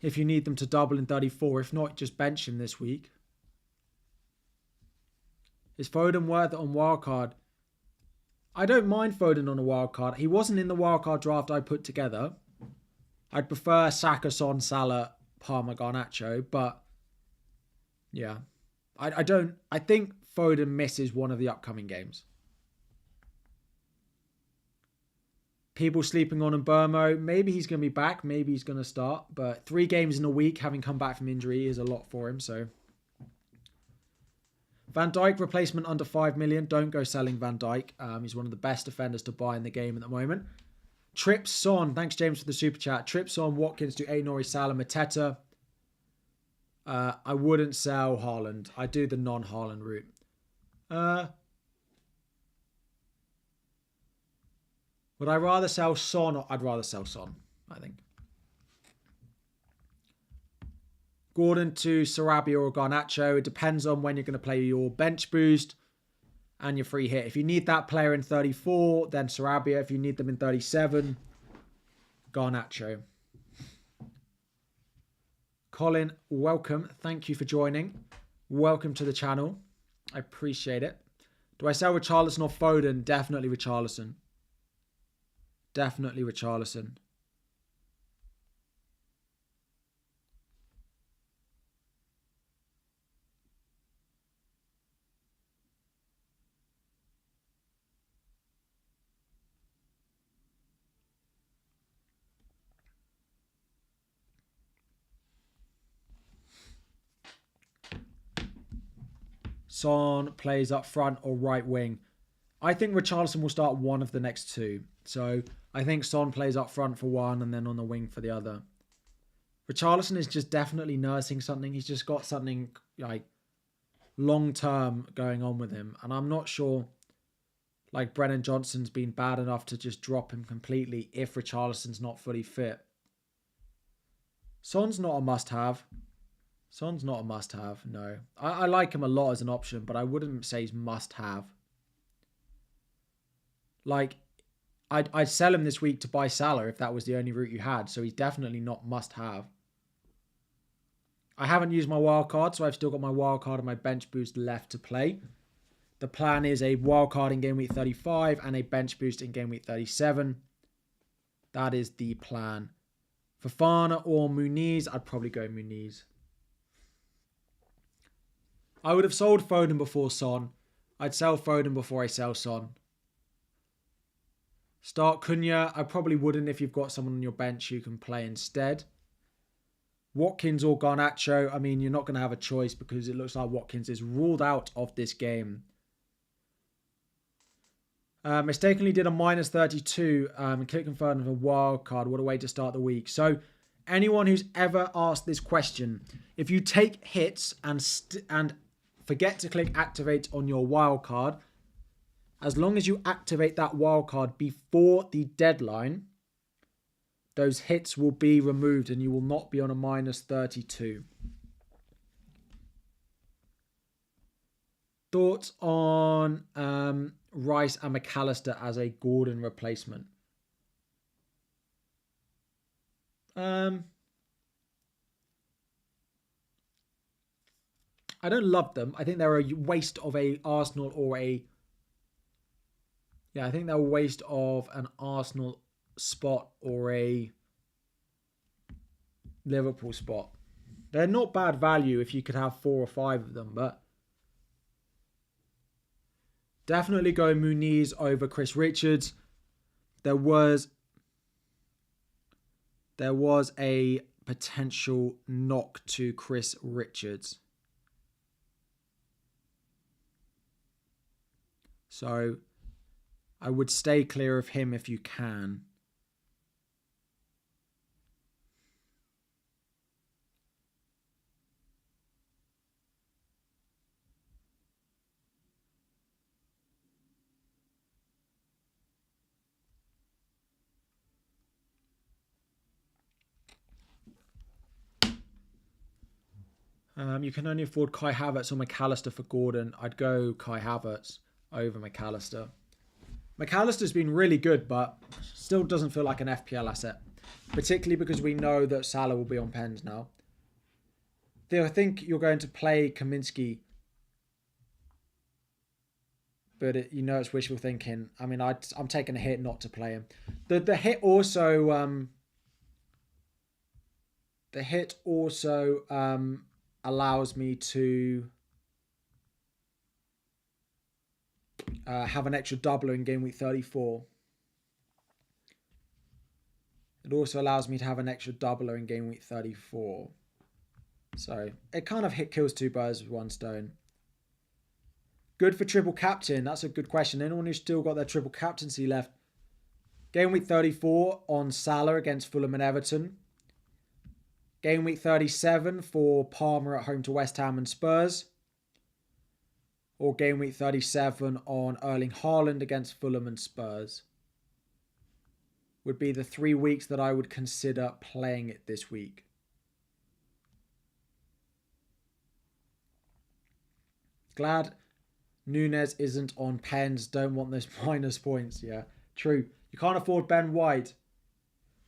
Speaker 1: If you need them to double in 34. If not, just bench him this week. Is Foden worth it on Wildcard? I don't mind Foden on a Wildcard. He wasn't in the Wildcard draft I put together. I'd prefer Saka, Son, Salah, Palmer, Garnacho. But, yeah. I think Foden misses one of the upcoming games. People sleeping on Burmo. Maybe he's going to be back. Maybe he's going to start. But 3 games in a week, having come back from injury, is a lot for him. So, Van Dijk replacement under 5 million. Don't go selling Van Dijk. He's one of the best defenders to buy in the game at the moment. Trips Son. Thanks, James, for the super chat. Trips Son, Watkins to Aït-Nouri, Salah, Mateta. I wouldn't sell Haaland. I do the non-Haaland route. Would I rather sell Son? Or I'd rather sell Son, I think. Gordon to Sarabia or Garnacho. It depends on when you're going to play your bench boost and your free hit. If you need that player in 34, then Sarabia. If you need them in 37, Garnacho. Colin, welcome. Thank you for joining. Welcome to the channel. I appreciate it. Do I sell Richarlison or Foden? Definitely Richarlison. Definitely Richarlison. Son plays up front or right wing. I think Richarlison will start one of the next two. So I think Son plays up front for one and then on the wing for the other. Richarlison is just definitely nursing something. He's just got something like long term going on with him. And I'm not sure like Brennan Johnson's been bad enough to just drop him completely if Richarlison's not fully fit. Son's not a must-have. Son's not a must-have, no. I like him a lot as an option, but I wouldn't say he's must-have. Like, I'd sell him this week to buy Salah if that was the only route you had, so he's definitely not must-have. I haven't used my wildcard, so I've still got my wildcard and my bench boost left to play. The plan is a wildcard in game week 35 and a bench boost in game week 37. That is the plan. Fofana or Muniz, I'd probably go Muniz. I would have sold Foden before Son. I'd sell Foden before I sell Son. Start Cunha. I probably wouldn't if you've got someone on your bench who can play instead. Watkins or Garnacho. I mean, you're not going to have a choice because it looks like Watkins is ruled out of this game. Mistakenly did a minus 32 and click confirm for a wild card. What a way to start the week. So anyone who's ever asked this question, if you take hits and forget to click activate on your wild card, as long as you activate that wild card before the deadline, those hits will be removed and you will not be on a minus 32. Thoughts on Rice and McAllister as a Gordon replacement? I don't love them. I think they're a waste of a Arsenal or a... Yeah, I think they're a waste of an Arsenal spot or a Liverpool spot. They're not bad value if you could have 4 or 5 of them, but definitely go Muniz over Chris Richards. There was a potential knock to Chris Richards. So I would stay clear of him if you can. You can only afford Kai Havertz or McAllister for Gordon. I'd go Kai Havertz over McAllister. McAllister's been really good, but still doesn't feel like an FPL asset. Particularly because we know that Salah will be on pens now. I think you're going to play Kaminsky. But it's wishful thinking. I mean, I'm taking a hit not to play him. The hit also... the hit also allows me to have an extra doubler in game week 34. It also allows me to have an extra doubler in game week 34. So it kind of kills 2 birds with 1 stone. Good for triple captain. That's a good question. Anyone who's still got their triple captaincy left. Game week 34 on Salah against Fulham and Everton. Game week 37 for Palmer at home to West Ham and Spurs. Or game week 37 on Erling Haaland against Fulham and Spurs. Would be the 3 weeks that I would consider playing it this week. Glad Nunes isn't on pens. Don't want those minus points. Yeah, true. You can't afford Ben White.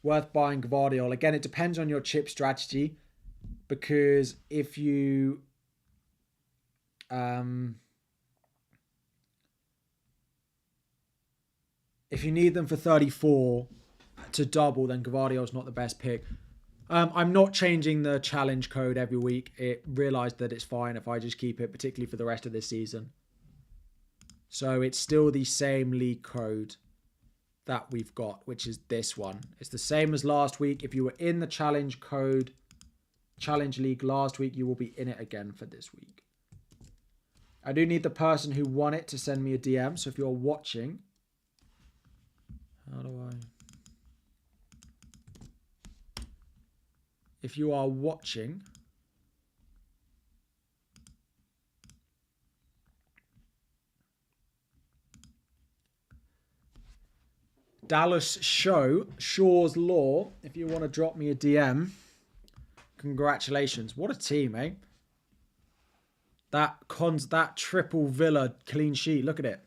Speaker 1: Worth buying Gvardiol. Again, it depends on your chip strategy. Because if you... if you need them for 34 to double, then Gvardiol's not the best pick. I'm not changing the challenge code every week. It realised that it's fine if I just keep it, particularly for the rest of this season. So it's still the same league code that we've got, which is this one. It's the same as last week. If you were in the challenge code, challenge league last week, you will be in it again for this week. I do need the person who won it to send me a DM. So if you're watching, how do I? If you are watching, Dallas Shaw's Law, if you want to drop me a DM, congratulations. What a team, eh? That triple Villa clean sheet. Look at it.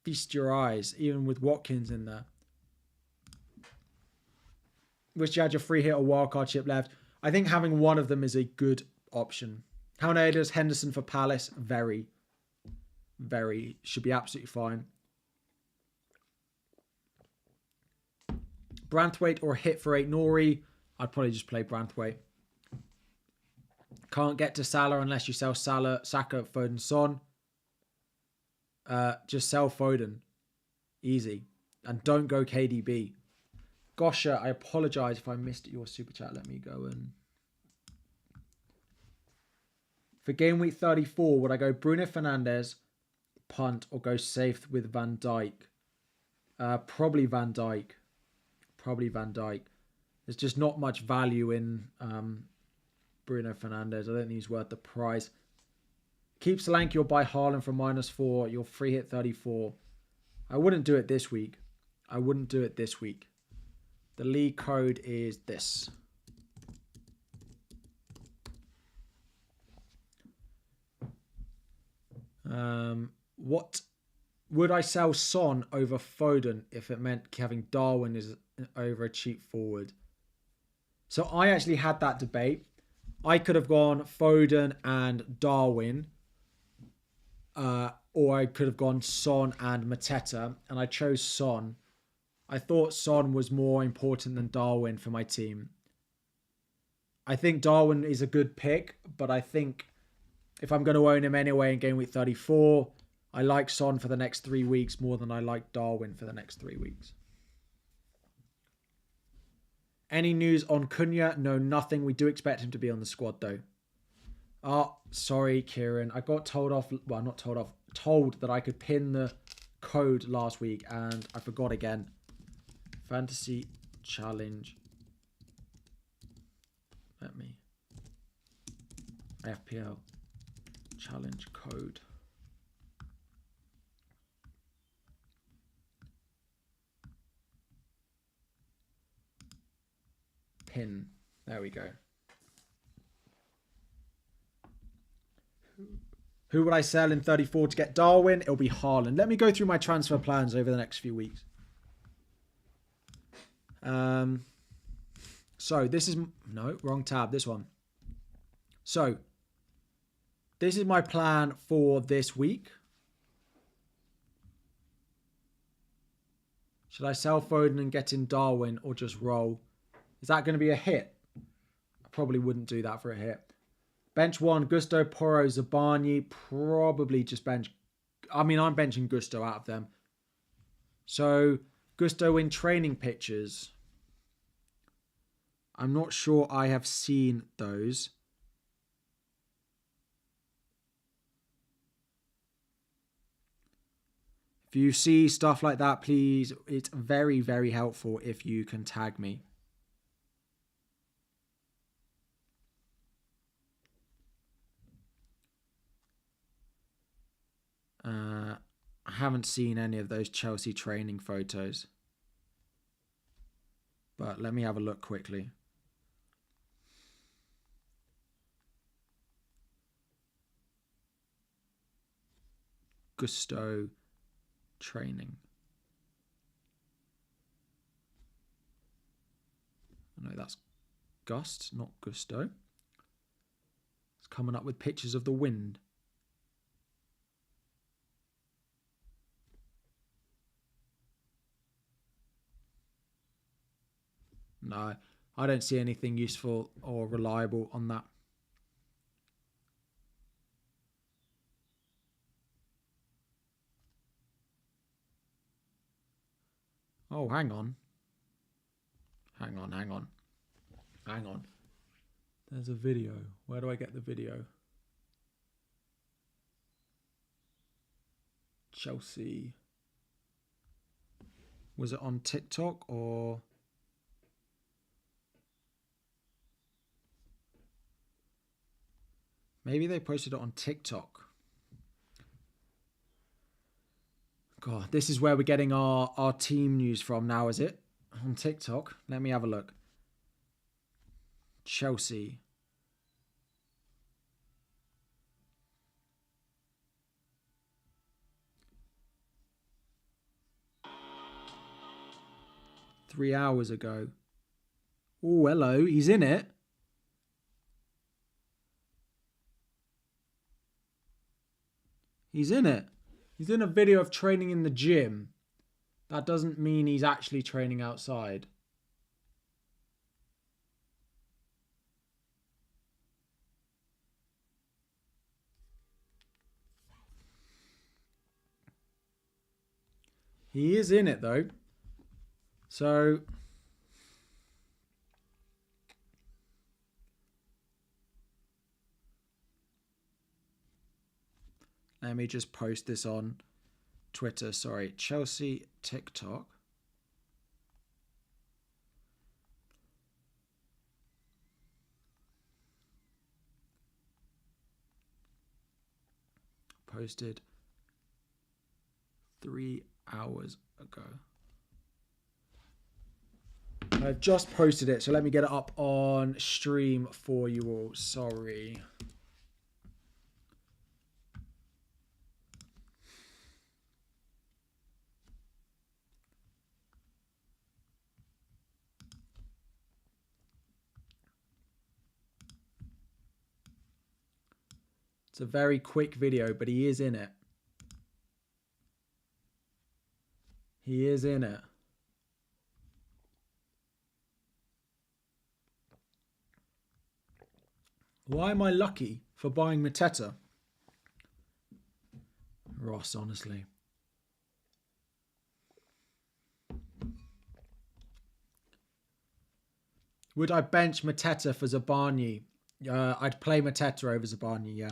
Speaker 1: Feast your eyes, even with Watkins in there. Wish you had your free hit or wildcard chip left. I think having one of them is a good option. How many does Henderson for Palace? Very. Should be absolutely fine. Branthwaite or hit for 8 Nori. I'd probably just play Branthwaite. Can't get to Salah unless you sell Salah, Saka, Foden, Son. Just sell Foden. Easy. And don't go KDB. Gosha, I apologise if I missed your super chat. Let me go and... For game week 34, would I go Bruno Fernandes, punt, or go safe with Van Dijk? Probably Van Dijk. There's just not much value in Bruno Fernandes. I don't think he's worth the price. Keep Solanke or buy Haaland for -4. You're free hit 34. I wouldn't do it this week. The league code is this. What would I sell Son over Foden if it meant having Darwin is over a cheap forward? So I actually had that debate. I could have gone Foden and Darwin, or I could have gone Son and Mateta, and I chose Son. I thought Son was more important than Darwin for my team. I think Darwin is a good pick, but I think if I'm going to own him anyway in game week 34, I like Son for the next 3 weeks more than I like Darwin for the next 3 weeks. Any news on Cunha? No, nothing. We do expect him to be on the squad though. Oh, sorry, Kieran. I got told that I could pin the code last week and I forgot again. Fantasy Challenge. FPL Challenge code. Pin. There we go. Who would I sell in 34 to get Darwin? It'll be Haaland. Let me go through my transfer plans over the next few weeks. So this is... No, wrong tab. This one. So this is my plan for this week. Should I sell Foden and get in Darwin or just roll? Is that going to be a hit? I probably wouldn't do that for a hit. Bench 1, Gusto, Porro, Zabani. Probably just bench. I mean, I'm benching Gusto out of them. So, Gusto in training pictures. I'm not sure I have seen those. If you see stuff like that, please, it's very, very helpful if you can tag me. I haven't seen any of those Chelsea training photos. But let me have a look quickly. Gusto training. No, that's Gust, not Gusto. It's coming up with pictures of the wind. No, I don't see anything useful or reliable on that. Oh, hang on. Hang on. There's a video. Where do I get the video? Chelsea. Was it on TikTok or... Maybe they posted it on TikTok. God, this is where we're getting our team news from now, is it? On TikTok. Let me have a look. Chelsea. Three hours ago. Oh, hello. He's in it. He's in it. He's in a video of training in the gym. That doesn't mean he's actually training outside. He is in it though. So let me just post this on Twitter. Sorry, Chelsea TikTok. Posted 3 hours ago. I've just posted it, so let me get it up on stream for you all. Sorry. It's a very quick video, but he is in it. He is in it. Why am I lucky for buying Mateta? Ross, honestly. Would I bench Mateta for Zabani? I'd play Mateta over Zabani, yeah.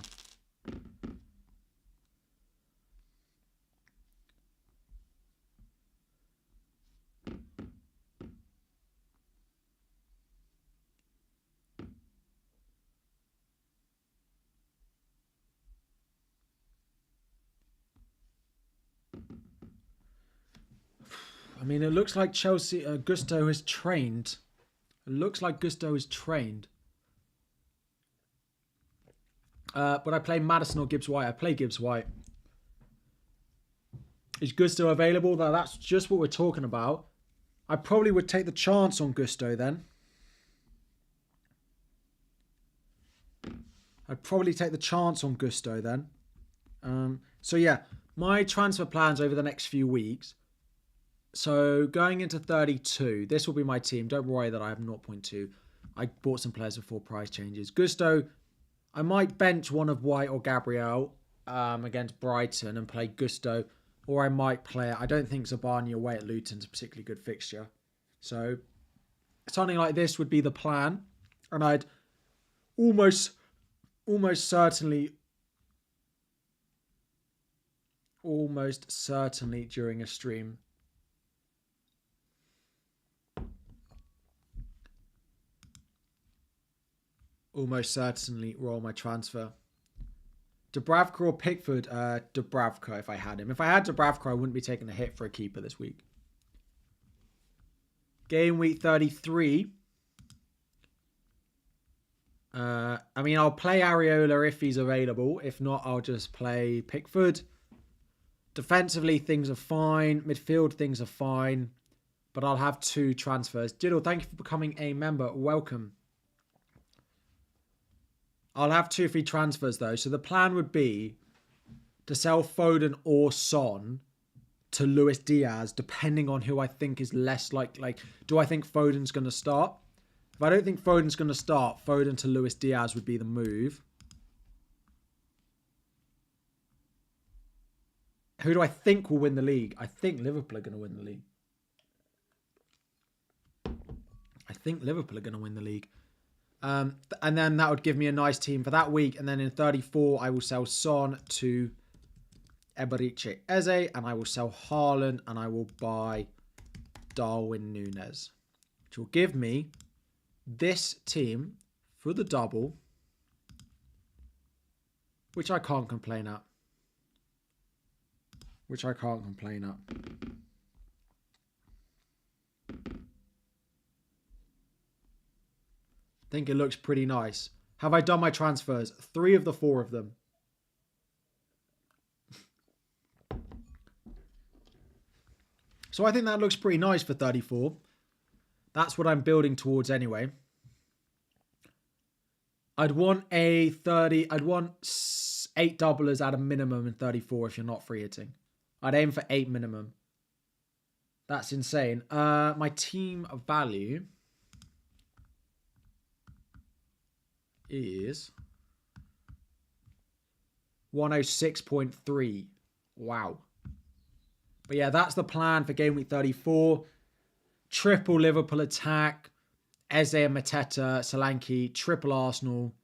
Speaker 1: I mean, it looks like Chelsea, Gusto has trained. It looks like Gusto is trained. But I play Maddison or Gibbs White. I play Gibbs White. Is Gusto available? That's just what we're talking about. I probably would take the chance on Gusto then. I'd probably take the chance on Gusto then. So yeah, my transfer plans over the next few weeks. So going into 32, this will be my team. Don't worry that I have 0.2. I bought some players before price changes. Gusto, I might bench one of White or Gabriel against Brighton and play Gusto. Or I might play it. I don't think Zabani away at Luton's a particularly good fixture. So something like this would be the plan. And I'd almost certainly during a stream roll my transfer. Dubravka or Pickford? Dubravka if I had him. If I had Dubravka, I wouldn't be taking a hit for a keeper this week. Game week 33. I mean, I'll play Areola if he's available. If not, I'll just play Pickford. Defensively, things are fine. Midfield, things are fine. But I'll have 2 transfers. Diddle, thank you for becoming a member. Welcome. I'll have 2 free transfers though. So the plan would be to sell Foden or Son to Luis Diaz, depending on who I think is less like, do I think Foden's going to start? If I don't think Foden's going to start, Foden to Luis Diaz would be the move. Who do I think will win the league? I think Liverpool are going to win the league. And then that would give me a nice team for that week. And then in 34, I will sell Son to Eberiche Eze, and I will sell Haaland, and I will buy Darwin Núñez, which will give me this team for the double, which I can't complain at. I think it looks pretty nice. Have I done my transfers? 3 of the 4 of them. So I think that looks pretty nice for 34. That's what I'm building towards anyway. I'd want $8 doublers at a minimum in 34 if you're not free hitting. I'd aim for 8 minimum. That's insane. My team value is 106.3. Wow. But yeah, that's the plan for Game Week 34. Triple Liverpool attack. Eze and Mateta, Solanke, triple Arsenal,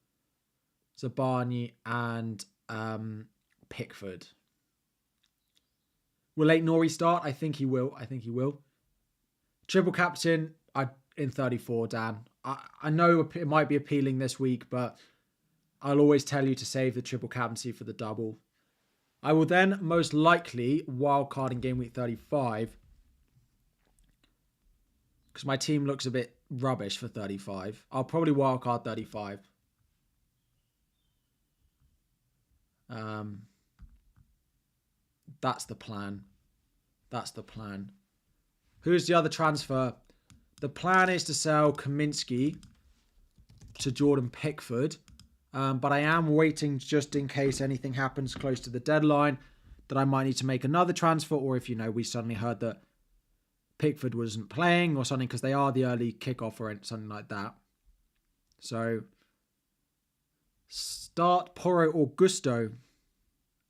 Speaker 1: Zabani, and Pickford. Will Late Nori start? I think he will. Triple captain in 34, Dan. I know it might be appealing this week, but I'll always tell you to save the triple captaincy for the double. I will then most likely wildcard in Game Week 35 because my team looks a bit rubbish for 35. I'll probably wildcard 35. That's the plan. Who's the other transfer? The plan is to sell Kaminsky to Jordan Pickford. But I am waiting just in case anything happens close to the deadline that I might need to make another transfer, or if, we suddenly heard that Pickford wasn't playing or something because they are the early kickoff or something like that. So start Porro or Gusto.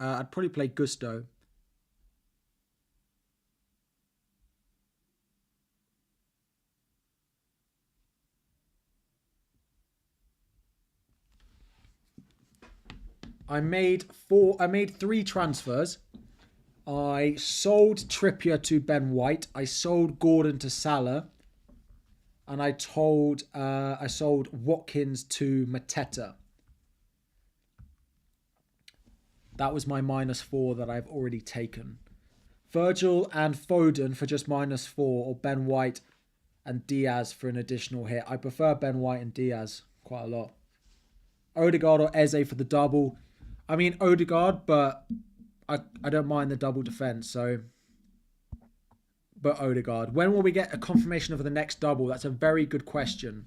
Speaker 1: I'd probably play Gusto. I made 3 transfers. I sold Trippier to Ben White. I sold Gordon to Salah. And I sold Watkins to Mateta. That was my -4 that I've already taken. Virgil and Foden for just -4, or Ben White and Diaz for an additional hit. I prefer Ben White and Diaz quite a lot. Odegaard or Eze for the double. I mean Odegaard, but I don't mind the double defense, so. But Odegaard. When will we get a confirmation of the next double? That's a very good question.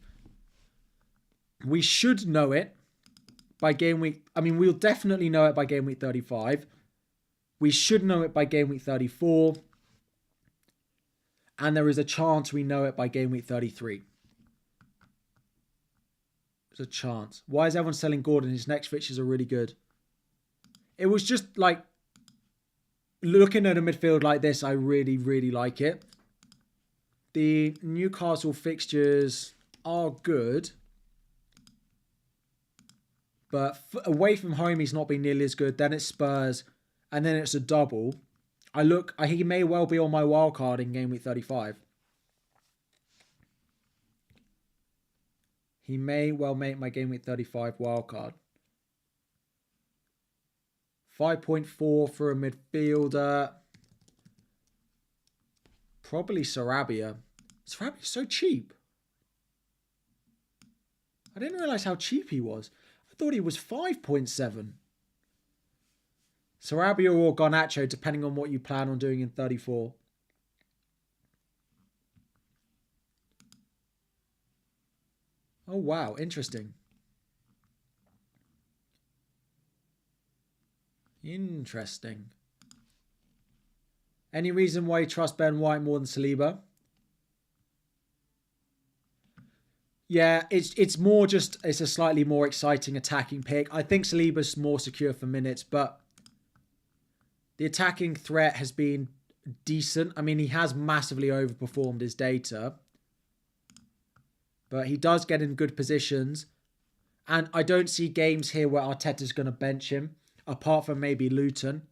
Speaker 1: We should know it by game week. I mean, we'll definitely know it by game week 35. We should know it by game week 34. And there is a chance we know it by game week 33. There's a chance. Why is everyone selling Gordon? His next fixtures are really good. It was just like, looking at a midfield like this, I really, really like it. The Newcastle fixtures are good. But away from home, he's not been nearly as good. Then it's Spurs. And then it's a double. He may well be on my wild card in game week 35. He may well make my game week 35 wild card. 5.4 for a midfielder. Probably Sarabia. Sarabia's so cheap. I didn't realise how cheap he was. I thought he was 5.7. Sarabia or Garnacho, depending on what you plan on doing in 34. Oh, wow. Interesting. Interesting. Any reason why you trust Ben White more than Saliba? Yeah, it's more just, it's a slightly more exciting attacking pick. I think Saliba's more secure for minutes, but the attacking threat has been decent. I mean, he has massively overperformed his data, but he does get in good positions. And I don't see games here where Arteta's going to bench him, apart from maybe Luton.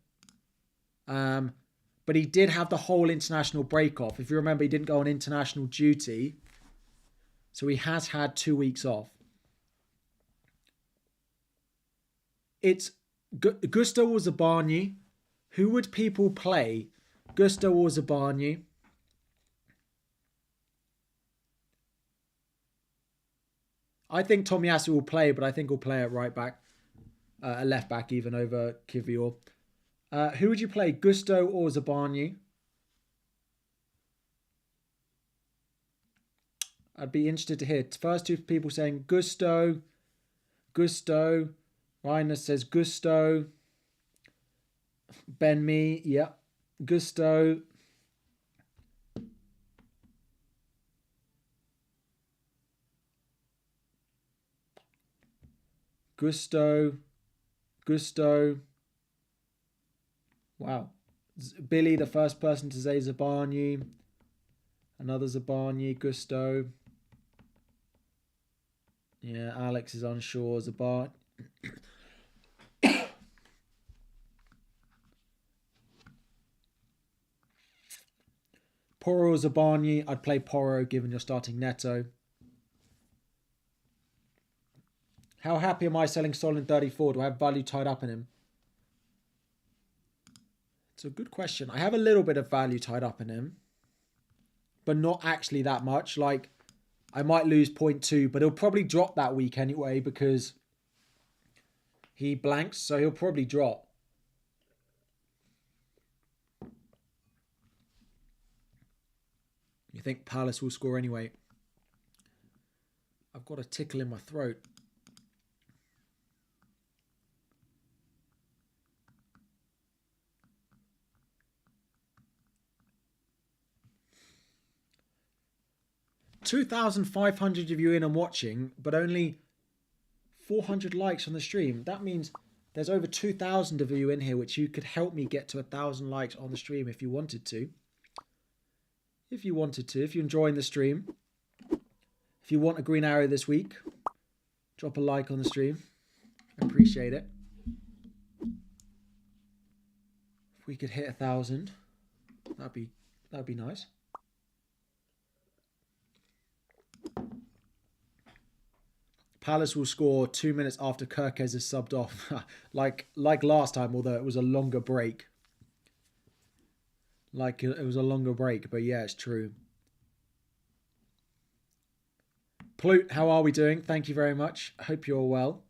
Speaker 1: But he did have the whole international break off. If you remember, he didn't go on international duty. So he has had 2 weeks off. It's Gusto or Zabarnyi. Who would people play? Gusto or Zabarnyi? I think Tomiyasu will play, but I think he'll play at right back, a left back even over Kivior. Who would you play, Gusto or Zabarnyi? I'd be interested to hear. First two people saying Gusto. Reiner says Gusto. Ben Me, yeah. Gusto. Wow. Billy, the first person to say Zabarnyi. Another Zabarnyi, Gusto. Yeah, Alex is unsure. Zabarnyi. Porro or Zabarnyi. I'd play Porro given you're starting Neto. How happy am I selling Solin 34? Do I have value tied up in him? It's a good question. I have a little bit of value tied up in him, but not actually that much. Like, I might lose 0.2, but he'll probably drop that week anyway because he blanks, so he'll probably drop. You think Palace will score anyway? I've got a tickle in my throat. $2,500 of you in and watching, but only 400 likes on the stream. That means there's over 2,000 of you in here, which you could help me get to 1,000 likes on the stream if you wanted to. If you're enjoying the stream. If you want a green arrow this week, drop a like on the stream. I appreciate it. If we could hit 1,000, that'd be nice. Palace will score 2 minutes after Kirkez is subbed off. like last time, although it was a longer break. But yeah, it's true. Plute, how are we doing? Thank you very much. Hope you're well.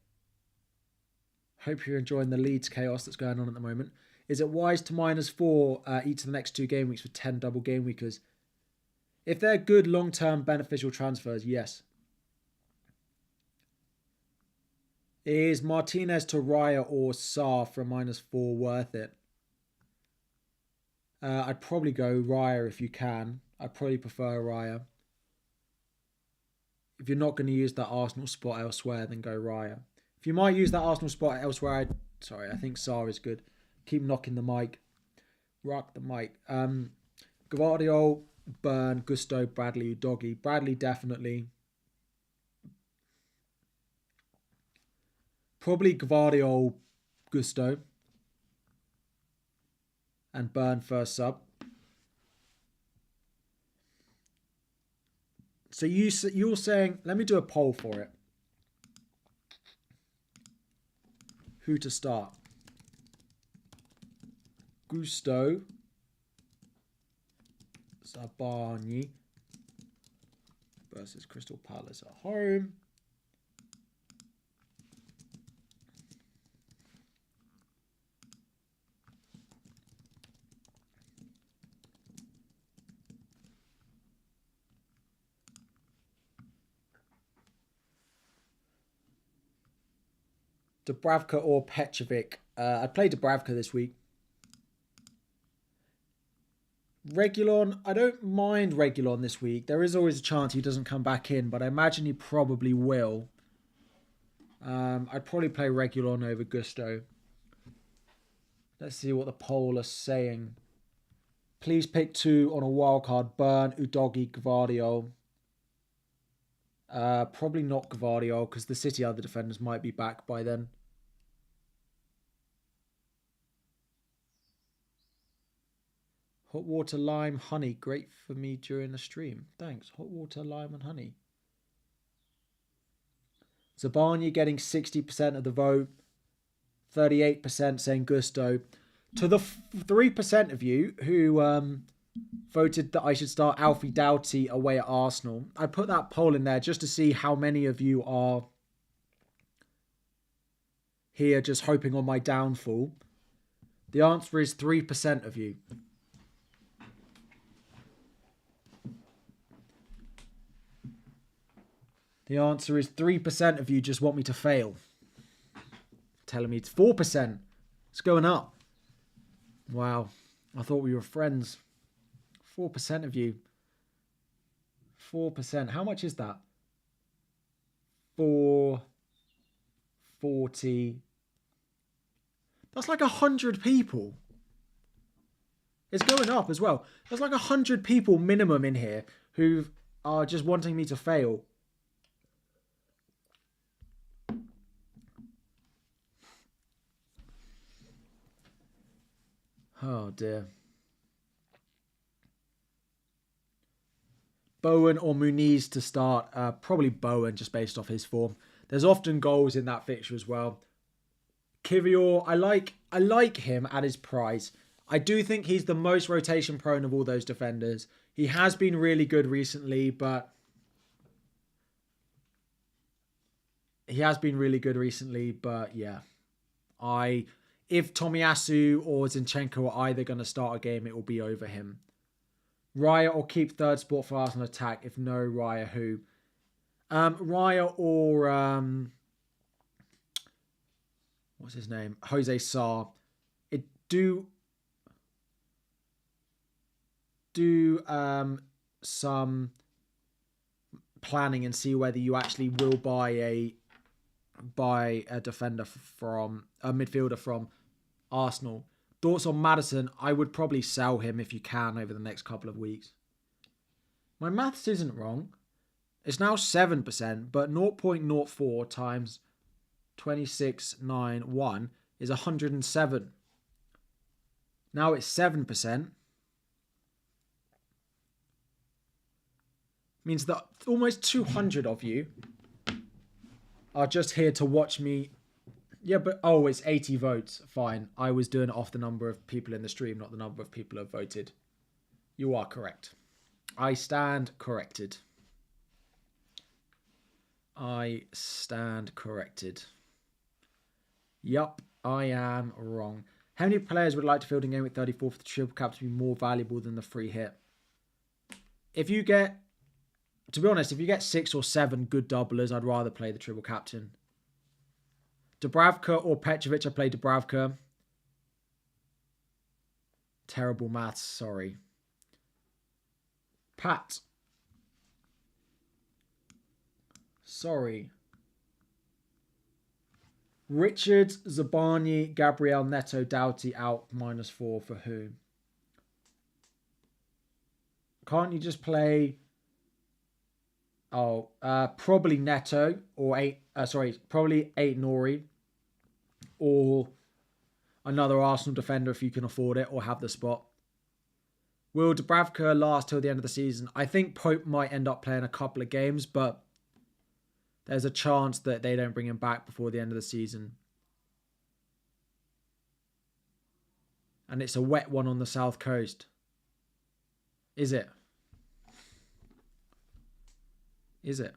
Speaker 1: Hope you're enjoying the Leeds chaos that's going on at the moment. Is it wise to -4 each of the next 2 game weeks for 10 double game weekers? If they're good long-term beneficial transfers, yes. Is Martinez to Raya or Sarr for a -4 worth it? I'd probably go Raya if you can. I'd probably prefer Raya. If you're not going to use that Arsenal spot elsewhere, then go Raya. If you might use that Arsenal spot elsewhere, I think Sarr is good. Keep knocking the mic. Rock the mic. Gvardiol, Burn, Gusto, Bradley, Doggy. Bradley definitely. Probably Gvardiol, Gusto. And Burn first sub. So you're saying, let me do a poll for it. Who to start? Gusto, Zabarnyi versus Crystal Palace at home. Dubravka or Petrovic? I'd play Dubravka this week. Regulon, I don't mind Regulon this week. There is always a chance he doesn't come back in, but I imagine he probably will. I'd probably play Regulon over Gusto. Let's see what the poll is saying. Please pick 2 on a wildcard. Burn, Udogi, Gvardiol. Probably not Gvardiol because the City other defenders might be back by then. Hot water, lime, honey. Great for me during the stream. Thanks. Hot water, lime, and honey. Zabanya getting 60% of the vote. 38% saying Gusto. To the 3% of you who voted that I should start Alfie Doughty away at Arsenal, I put that poll in there just to see how many of you are here just hoping on my downfall. The answer is 3% of you. The answer is 3% of you just want me to fail. Telling me it's 4%. It's going up. Wow. I thought we were friends. 4% of you. 4%. How much is that? 440. That's like 100 people. It's going up as well. There's like 100 people minimum in here who are just wanting me to fail. Oh dear. Bowen or Muniz to start? Probably Bowen, just based off his form. There's often goals in that fixture as well. Kivior, I like him at his price. I do think he's the most rotation prone of all those defenders. He has been really good recently, but yeah. If Tomiyasu or Zinchenko are either going to start a game, it will be over him. Raya or keep third spot for Arsenal attack? If no, Raya who? Raya or what's his name? Jose Sarr. Do some planning and see whether you actually will buy a defender from a midfielder from Arsenal. Thoughts on Maddison? I would probably sell him if you can over the next couple of weeks. My maths isn't wrong. It's now 7%, but 0.04 times 2691 is 107. Now it's 7%. Means that almost 200 of you are just here to watch me. Yeah, but oh, it's 80 votes. Fine. I was doing it off the number of people in the stream, not the number of people who have voted. You are correct. I stand corrected. I stand corrected. Yup, I am wrong. How many players would like to field in Gameweek 34 for the triple cap to be more valuable than the free hit? If you get, to be honest, if you get 6 or 7 good doublers, I'd rather play the triple captain. Dubravka or Petrovic, I play Dubravka. Terrible maths, sorry. Pat. Sorry. Richards, Zabani, Gabriel, Neto, Doughty out -4 for who? Can't you just play... Oh, probably Neto or probably 8 Nori or another Arsenal defender if you can afford it or have the spot. Will Dubravka last till the end of the season? I think Pope might end up playing a couple of games, but there's a chance that they don't bring him back before the end of the season. And it's a wet one on the south coast. Is it? Is it?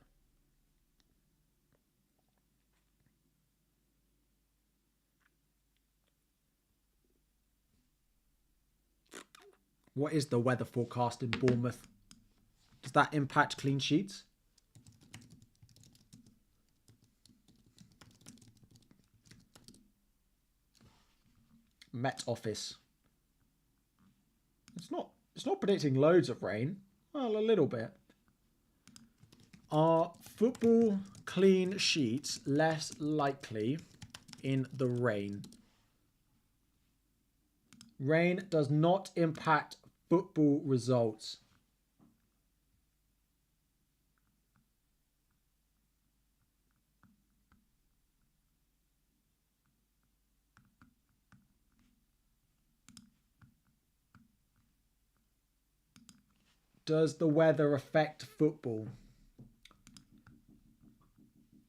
Speaker 1: What is the weather forecast in Bournemouth? Does that impact clean sheets? Met Office. It's not predicting loads of rain. Well, a little bit. Are football clean sheets less likely in the rain? Rain does not impact football results. Does the weather affect football?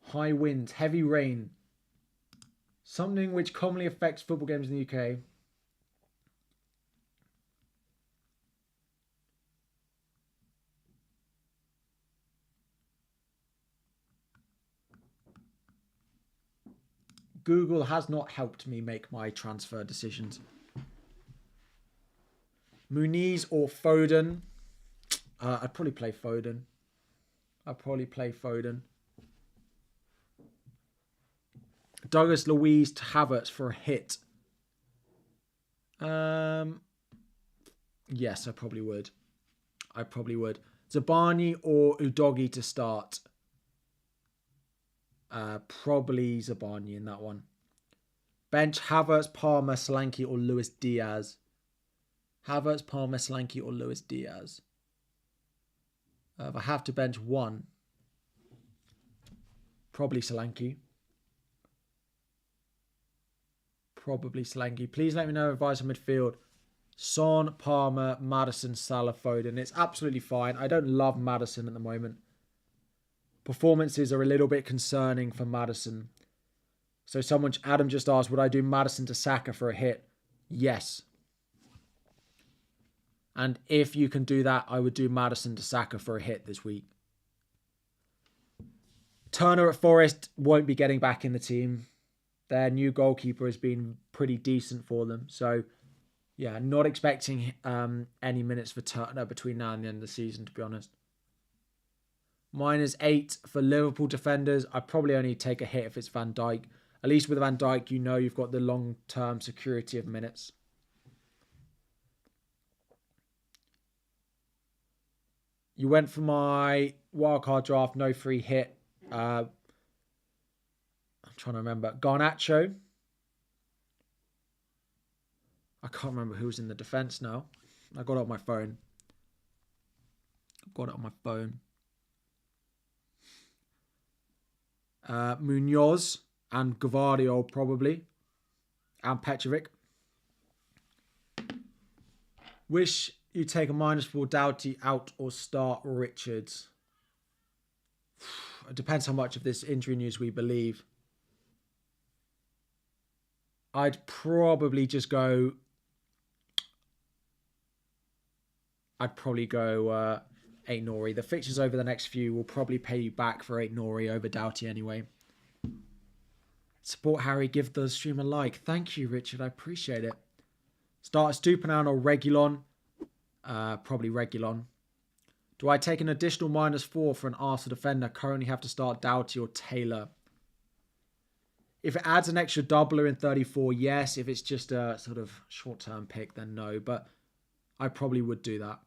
Speaker 1: High winds, heavy rain. Something which commonly affects football games in the UK. Google has not helped me make my transfer decisions. Muniz or Foden? I'd probably play Foden. Douglas Luiz to Havertz for a hit. Yes, I probably would. Zabani or Udogi to start? Probably Zabani in that one. Bench Havertz, Palmer, Solanke or Luis Diaz? Havertz, Palmer, Solanke or Luis Diaz? If I have to bench one, probably Solanke. Please let me know advice on midfield. Son, Palmer, Maddison, Salah, Foden. It's absolutely fine. I don't love Maddison at the moment. Performances are a little bit concerning for Maddison. So Adam just asked, would I do Maddison to Saka for a hit? Yes. And if you can do that, I would do Maddison to Saka for a hit this week. Turner at Forest won't be getting back in the team. Their new goalkeeper has been pretty decent for them. So, yeah, not expecting any minutes for Turner between now and the end of the season, to be honest. -8 for Liverpool defenders. I probably only take a hit if it's Van Dijk. At least with Van Dijk, you know you've got the long-term security of minutes. You went for my wildcard draft, no free hit. I'm trying to remember. Garnacho. I can't remember who was in the defence now. I got it on my phone. Munoz and Gvardiol probably. And Petrovic. Wish you take a -4 Doughty out or start Richards. It depends how much of this injury news we believe. I'd probably just go... I'd probably go Aït-Nouri. The fixtures over the next few will probably pay you back for Aït-Nouri over Doughty anyway. Support Harry, give the stream a like. Thank you, Richard. I appreciate it. Start Stupinan or Reguilon. Probably Reguilon. Do I take an additional -4 for an Arsenal defender? Currently have to start Doughty or Taylor. If it adds an extra doubler in 34, yes. If it's just a sort of short-term pick, then no. But I probably would do that.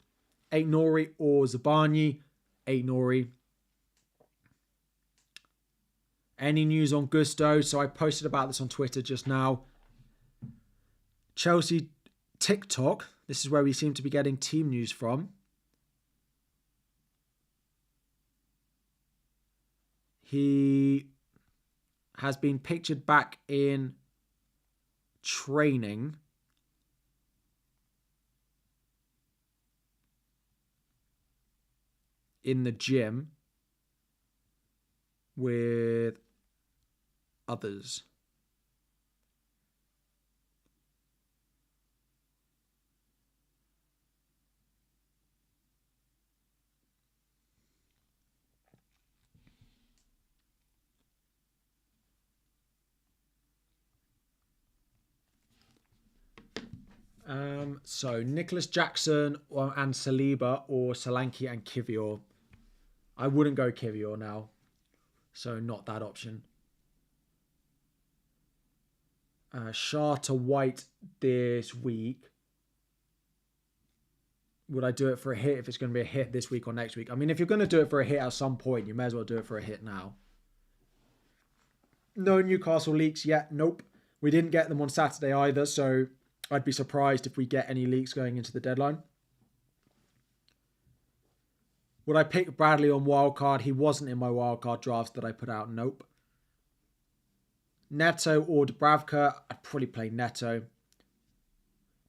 Speaker 1: Aït-Nouri or Zabani. Aït-Nouri. Any news on Gusto? So I posted about this on Twitter just now. Chelsea TikTok. This is where we seem to be getting team news from. He has been pictured back in training. In the gym with others. So Nicholas Jackson and Saliba or Solanke and Kivior. I wouldn't go Kivior now. So not that option. Shah to White this week. Would I do it for a hit if it's going to be a hit this week or next week? I mean, if you're going to do it for a hit at some point, you may as well do it for a hit now. No Newcastle leaks yet. Nope. We didn't get them on Saturday either, so I'd be surprised if we get any leaks going into the deadline. Would I pick Bradley on wildcard? He wasn't in my wildcard drafts that I put out. Nope. Neto or Dubravka? I'd probably play Neto.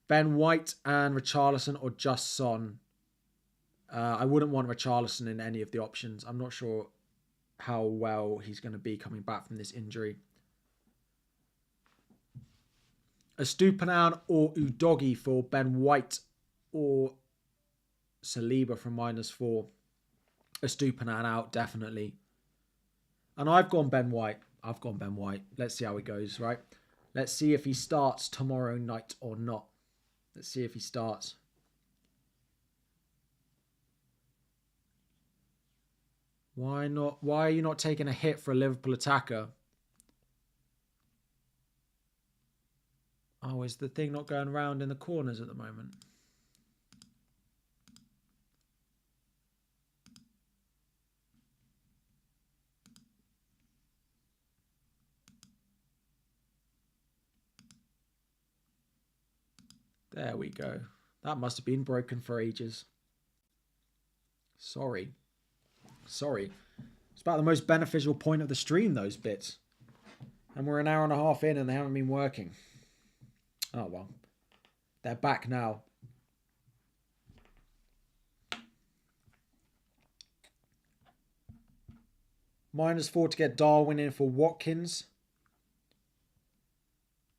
Speaker 1: Ben White and Richarlison or just Son? I wouldn't want Richarlison in any of the options. I'm not sure how well he's going to be coming back from this injury. Estupiñán or Udogie for Ben White or Saliba from -4. Estupiñán out, definitely. And I've gone Ben White. Let's see how it goes, right? Let's see if he starts tomorrow night or not. Let's see if he starts. Why not? Why are you not taking a hit for a Liverpool attacker? Oh, is the thing not going round in the corners at the moment? There we go. That must have been broken for ages. Sorry. It's about the most beneficial point of the stream, those bits. And we're an hour and a half in and they haven't been working. Oh, well. They're back now. -4 to get Darwin in for Watkins.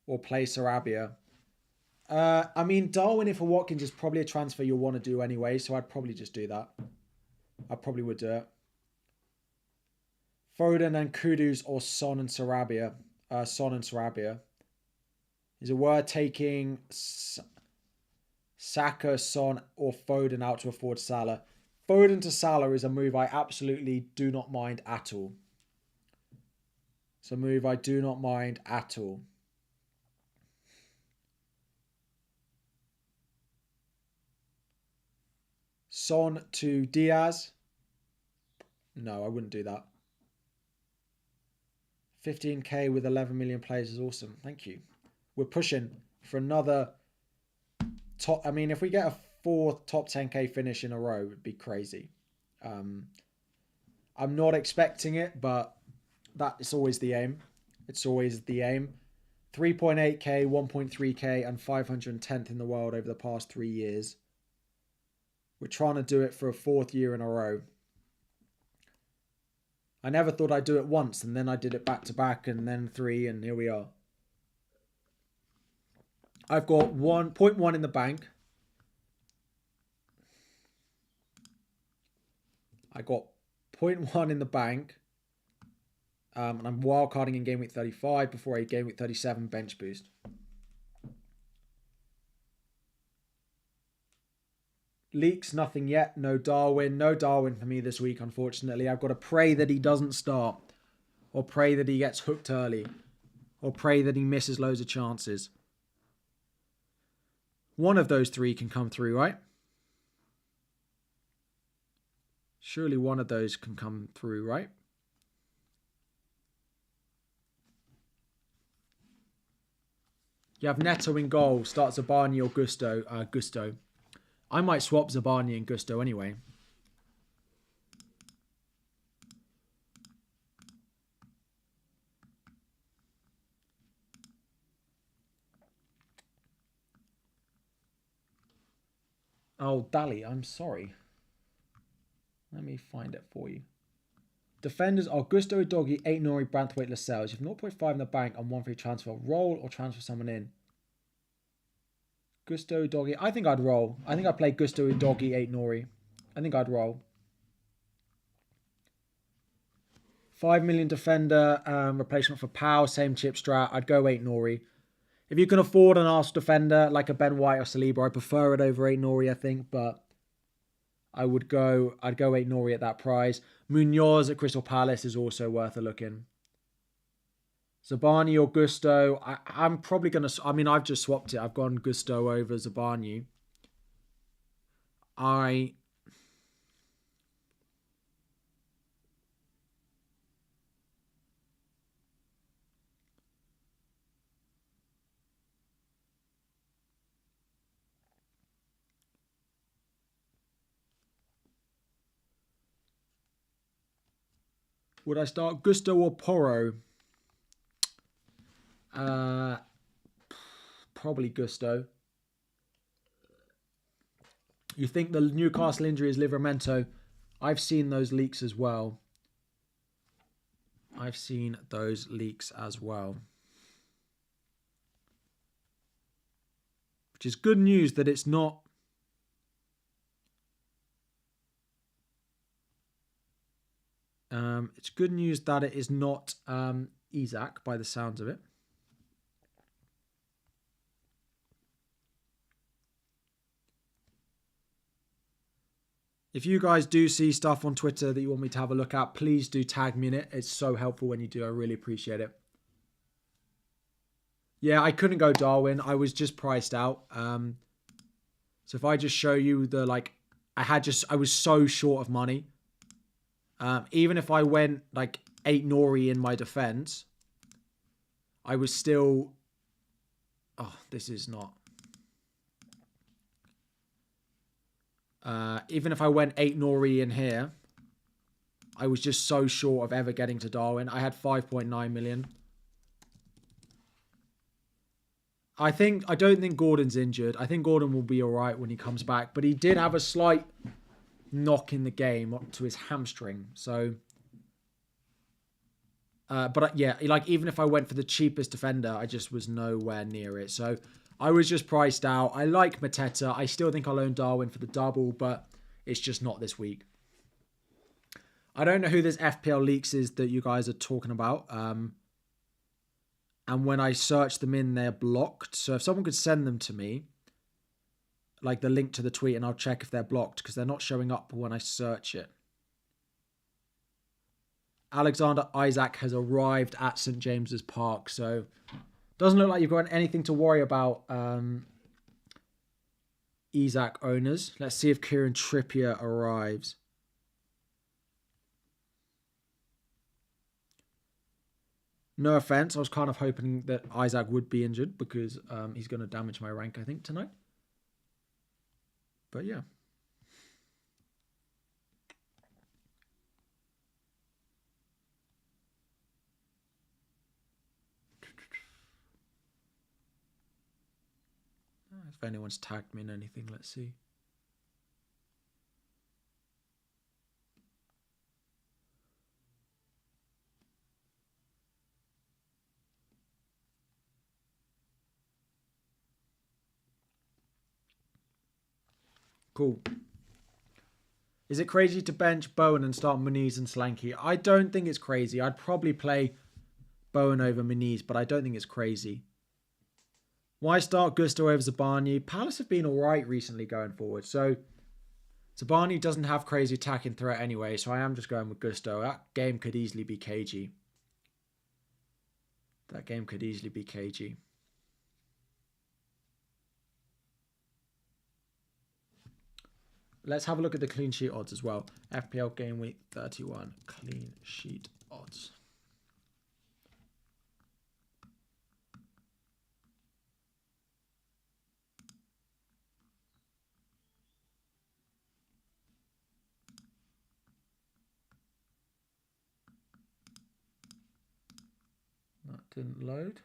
Speaker 1: Or play Sarabia. I mean, Darwin in for Watkins is probably a transfer you'll want to do anyway, so I'd probably just do that. I probably would do it. Foden and Kudus or Son and Sarabia. Is it worth taking Saka, Son or Foden out to afford Salah? Foden to Salah is a move I absolutely do not mind at all. It's a move I do not mind at all. Son to Diaz. No, I wouldn't do that. 15k with 11 million players is awesome. Thank you. We're pushing for another top. I mean, if we get a 4th top 10k finish in a row, it'd be crazy. I'm not expecting it, but that is always the aim. It's always the aim. 3.8k, 1.3k, and 510th in the world over the past 3 years. We're trying to do it for a 4th year in a row. I never thought I'd do it once, and then I did it back to back, and then 3, and here we are. I've got 1.1 in the bank. I got 0.1 in the bank. And I'm wildcarding in Gameweek 35 before a Gameweek 37 bench boost. Leaks, nothing yet. No Darwin. No Darwin for me this week, unfortunately. I've got to pray that he doesn't start. Or pray that he gets hooked early. Or pray that he misses loads of chances. One of those 3 can come through, right? Surely one of those can come through, right? You have Neto in goal. Start Zabani or Gusto. Gusto. I might swap Zabani and Gusto anyway. Oh, Dali, I'm sorry. Let me find it for you. Defenders are Gusto, Doggy, 8 Nori, Branthwaite, Lascelles. You have 0.5 in the bank and 1 free transfer. Roll or transfer someone in. Gusto, Doggy. I think I'd roll. I think I'd play Gusto, Doggy, 8 Nori. I think I'd roll. 5 million defender, replacement for Powell, same chip strat. I'd go 8 Nori. If you can afford an Arsenal defender like a Ben White or Saliba, I prefer it over 8 Nori, I think, but I'd go 8 Nori at that price. Munoz at Crystal Palace is also worth a look in. Zabani or Gusto. I'm probably going to... I mean, I've just swapped it. I've gone Gusto over Zabani. Would I start Gusto or Porro? Probably Gusto. You think the Newcastle injury is Livramento? I've seen those leaks as well. Which is good news that it's not. It's good news that it is not Isak by the sounds of it. If you guys do see stuff on Twitter that you want me to have a look at, please do tag me in it. It's so helpful when you do. I really appreciate it. Yeah, I couldn't go Darwin. I was just priced out. So if I just show you the, like, I was so short of money. Even if I went like 8 Nori in my defense, I was still... Oh, this is not... even if I went 8 Nori in here, I was just so short of ever getting to Darwin. I had 5.9 million. I don't think Gordon's injured. I think Gordon will be all right when he comes back, but he did have a slight knock in the game to his hamstring. So, but yeah, like even if I went for the cheapest defender, I just was nowhere near it. So I was just priced out. I like Mateta. I still think I'll own Darwin for the double, but it's just not this week. I don't know who this FPL leaks is that you guys are talking about. And when I search them in, they're blocked. So if someone could send them to me, like the link to the tweet, and I'll check if they're blocked because they're not showing up when I search it. Alexander Isak has arrived at St. James's Park. So doesn't look like you've got anything to worry about, Isak owners. Let's see if Kieran Trippier arrives. No offense, I was kind of hoping that Isak would be injured because he's going to damage my rank, I think, tonight. But yeah. If anyone's tagged me in anything, let's see. Cool. Is it crazy to bench Bowen and start Muniz and Slanky? I don't think it's crazy. I'd probably play Bowen over Muniz, but I don't think it's crazy. Why start Gusto over Zabani? Palace have been all right recently going forward. So Zabani doesn't have crazy attacking threat anyway, so I am just going with Gusto. That game could easily be cagey. Let's have a look at the clean sheet odds as well. FPL Gameweek 31 clean sheet odds. That didn't load.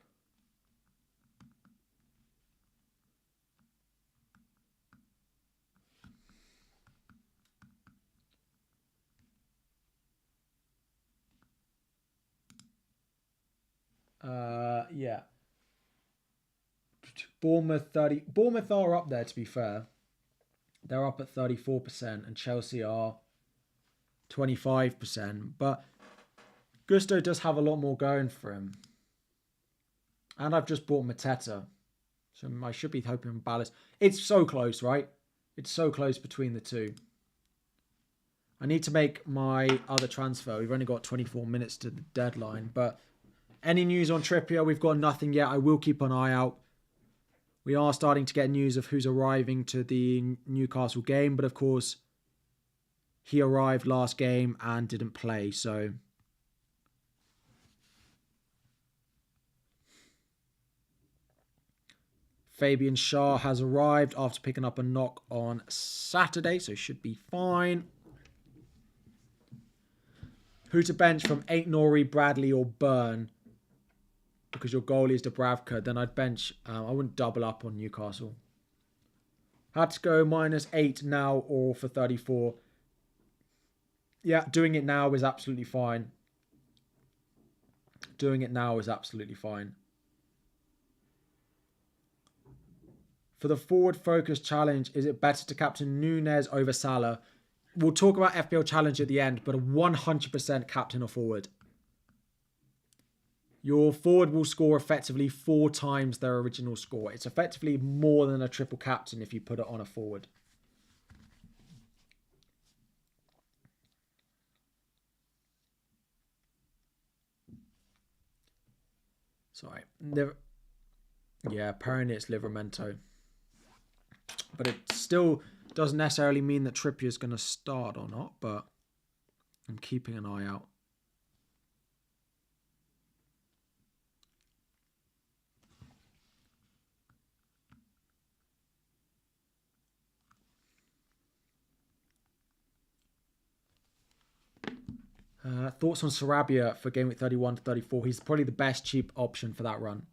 Speaker 1: Yeah. Bournemouth are up there, to be fair. They're up at 34% and Chelsea are 25%. But Gusto does have a lot more going for him. And I've just bought Mateta. So I should be hoping for balance. It's so close, right? It's so close between the two. I need to make my other transfer. We've only got 24 minutes to the deadline. But any news on Trippier? We've got nothing yet. I will keep an eye out. We are starting to get news of who's arriving to the Newcastle game. But of course, he arrived last game and didn't play. So Fabian Schär has arrived after picking up a knock on Saturday. So should be fine. Who to bench from Aït-Nouri, Bradley or Burn? Because your goalie is Dubravka, then I'd bench... I wouldn't double up on Newcastle. Had to go -8 now or for 34. Yeah, doing it now is absolutely fine. Doing it now is absolutely fine. For the forward focus challenge, is it better to captain Nunes over Salah? We'll talk about FPL challenge at the end, but a 100% captain or forward. Your forward will score effectively 4 times their original score. It's effectively more than a triple captain if you put it on a forward. Sorry. Yeah, apparently it's Livramento. But it still doesn't necessarily mean that Trippier's going to start or not, but I'm keeping an eye out. Thoughts on Sarabia for Gameweek 31 to 34? He's probably the best cheap option for that run.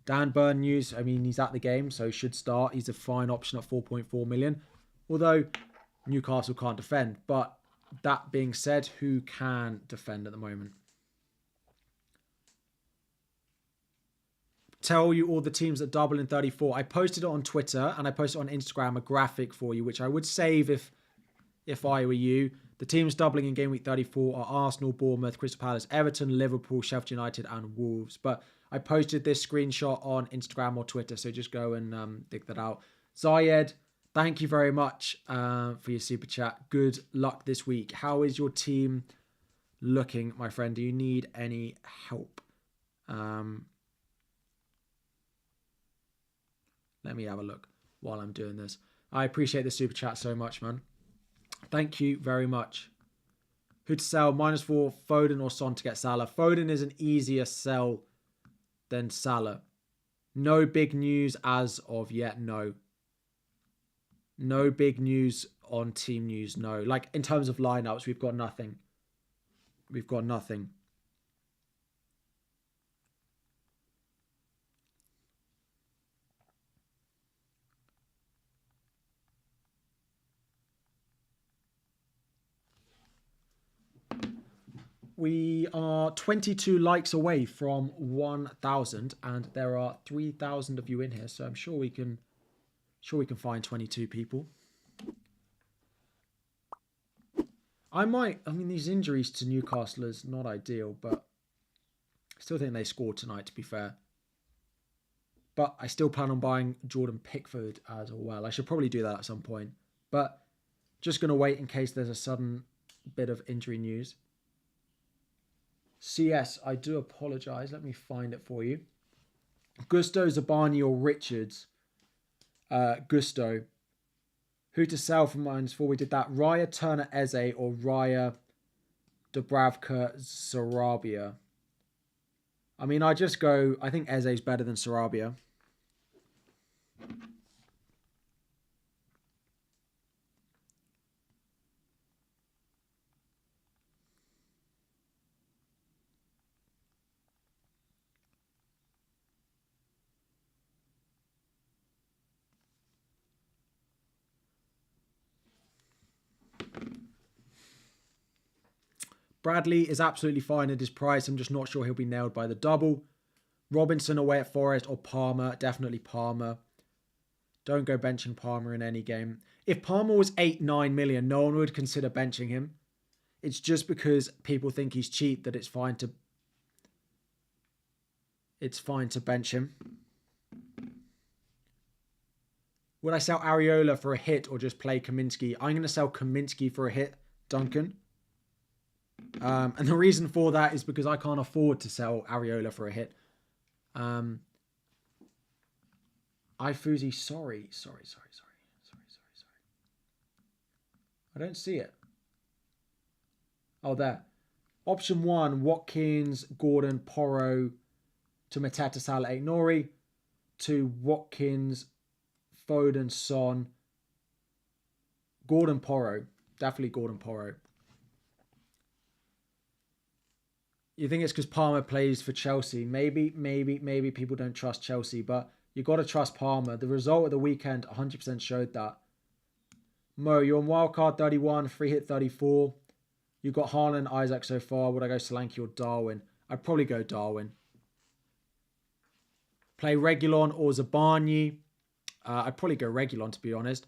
Speaker 1: Dan Burn news, I mean, he's at the game, so he should start. He's a fine option at 4.4 million. Although Newcastle can't defend. But that being said, who can defend at the moment? Tell you all the teams that double in 34. I posted it on Twitter and I posted on Instagram a graphic for you, which I would save if I were you. The teams doubling in Game Week 34 are Arsenal, Bournemouth, Crystal Palace, Everton, Liverpool, Sheffield United and Wolves. But I posted this screenshot on Instagram or Twitter, so just go and dig that out. Zayed, thank you very much for your super chat. Good luck this week. How is your team looking, my friend? Do you need any help? Let me have a look while I'm doing this. I appreciate the super chat so much, man. Thank you very much. Who to sell? -4, Foden or Son to get Salah. Foden is an easier sell than Salah. No big news as of yet, no. No big news on team news, no. Like, in terms of lineups, we've got nothing. We've got nothing. We are 22 likes away from 1,000, and there are 3,000 of you in here, so I'm sure we can find 22 people. I mean, these injuries to Newcastle is not ideal, but I still think they scored tonight, to be fair. But I still plan on buying Jordan Pickford as well. I should probably do that at some point, but just going to wait in case there's a sudden bit of injury news. CS, I do apologise. Let me find it for you. Gusto, Zabani or Richards? Gusto. Who to sell for -4? We did that. Raya, Turner, Eze or Raya, Dubravka, Sarabia. I mean, I think Eze's better than Sarabia. Bradley is absolutely fine at his price. I'm just not sure he'll be nailed by the double. Robinson away at Forest or Palmer. Definitely Palmer. Don't go benching Palmer in any game. If Palmer was 8-9 million, no one would consider benching him. It's just because people think he's cheap that it's fine to bench him. Would I sell Areola for a hit or just play Kaminsky? I'm going to sell Kaminsky for a hit, Duncan. And the reason for that is because I can't afford to sell Areola for a hit. Ifuzi, sorry. I don't see it. Oh, there. Option 1, Watkins, Gordon, Porro to Mateta, Salah, Nori. 2, Watkins, Foden, Son. Gordon, Porro. Definitely Gordon, Porro. You think it's because Palmer plays for Chelsea? Maybe people don't trust Chelsea, but you got to trust Palmer. The result of the weekend 100% showed that. Mo, you're on wildcard 31, free hit 34. You've got Haaland, Isaac so far. Would I go Solanke or Darwin? I'd probably go Darwin. Play Reguilon or Zabarnyi. I'd probably go Reguilon, to be honest.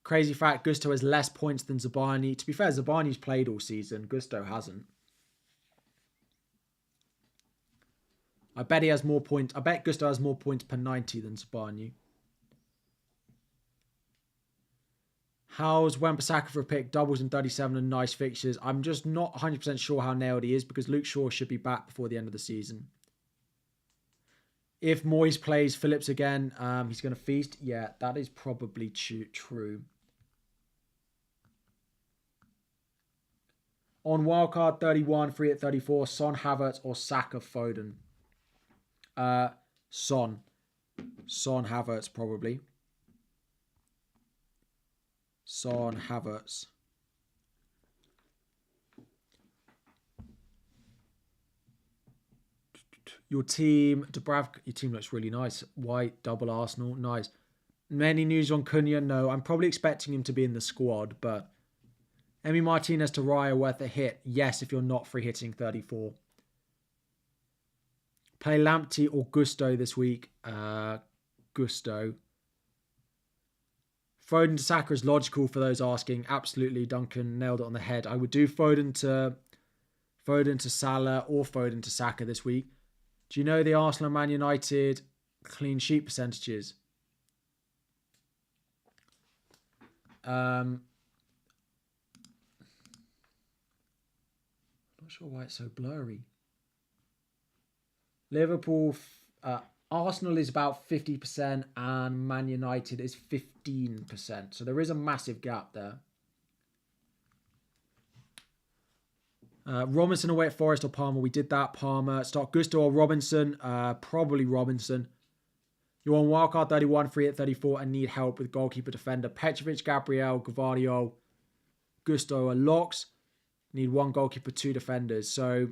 Speaker 1: Crazy fact, Gusto has less points than Zabarnyi. To be fair, Zabarnyi's played all season. Gusto hasn't. I bet he has more points. I bet Gusto has more points per 90 than Zabarnyi. How's Wan-Bissaka for a pick? Doubles in 37 and nice fixtures. I'm just not 100% sure how nailed he is because Luke Shaw should be back before the end of the season. If Moyes plays Phillips again, he's going to feast. Yeah, that is probably true. On wildcard 31, free at 34, Son, Havertz or Saka, Foden? Son, Havertz probably. Son, Havertz. Your team, Dubravka, your team looks really nice. White, double Arsenal, nice. Many news on Cunha? No, I'm probably expecting him to be in the squad, but Emi Martinez to Raya worth a hit? Yes, if you're not free hitting 34. Play Lamptey or Gusto this week? Gusto. Foden to Saka is logical for those asking. Absolutely, Duncan nailed it on the head. I would do Foden to Salah or Foden to Saka this week. Do you know the Arsenal and Man United clean sheet percentages? Not sure why it's so blurry. Liverpool, Arsenal is about 50% and Man United is 15%. So there is a massive gap there. Robinson away at Forest or Palmer. We did that. Palmer. Start Gusto or Robinson. Probably Robinson. You're on wildcard 31, free at 34 and need help with goalkeeper defender. Petrovic, Gabriel, Gvardiol, Gusto are locks. Need one goalkeeper, two defenders. So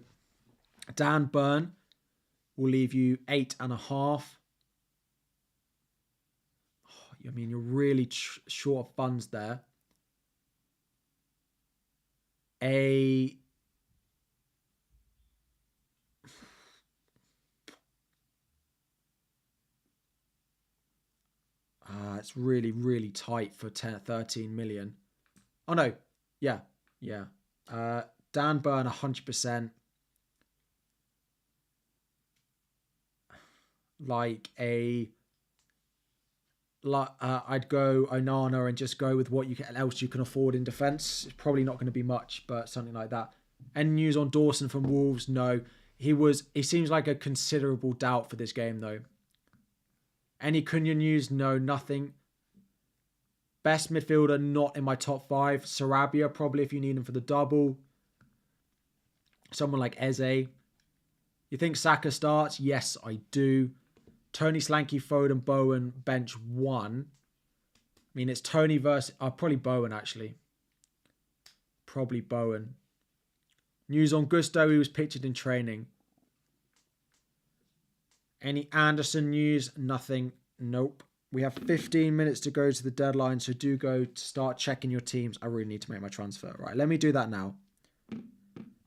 Speaker 1: Dan Burn will leave you 8.5. I mean, you're really short of funds there. It's really, really tight for 13 million. Oh, no. Yeah. Dan Burn, 100%. I'd go Onana and just go with what else you can afford in defence. It's probably not going to be much, but something like that. Any news on Dawson from Wolves? No. He seems like a considerable doubt for this game, though. Any Cunha news? No, nothing. Best midfielder, not in my top 5. Sarabia, probably if you need him for the double. Someone like Eze. You think Saka starts? Yes, I do. Tony, Slanky, Foden, Bowen, bench 1. I mean, it's Tony versus... probably Bowen, actually. Probably Bowen. News on Gusto, he was pictured in training. Any Anderson news? Nothing. Nope. We have 15 minutes to go to the deadline, so do go to start checking your teams. I really need to make my transfer. Right, let me do that now.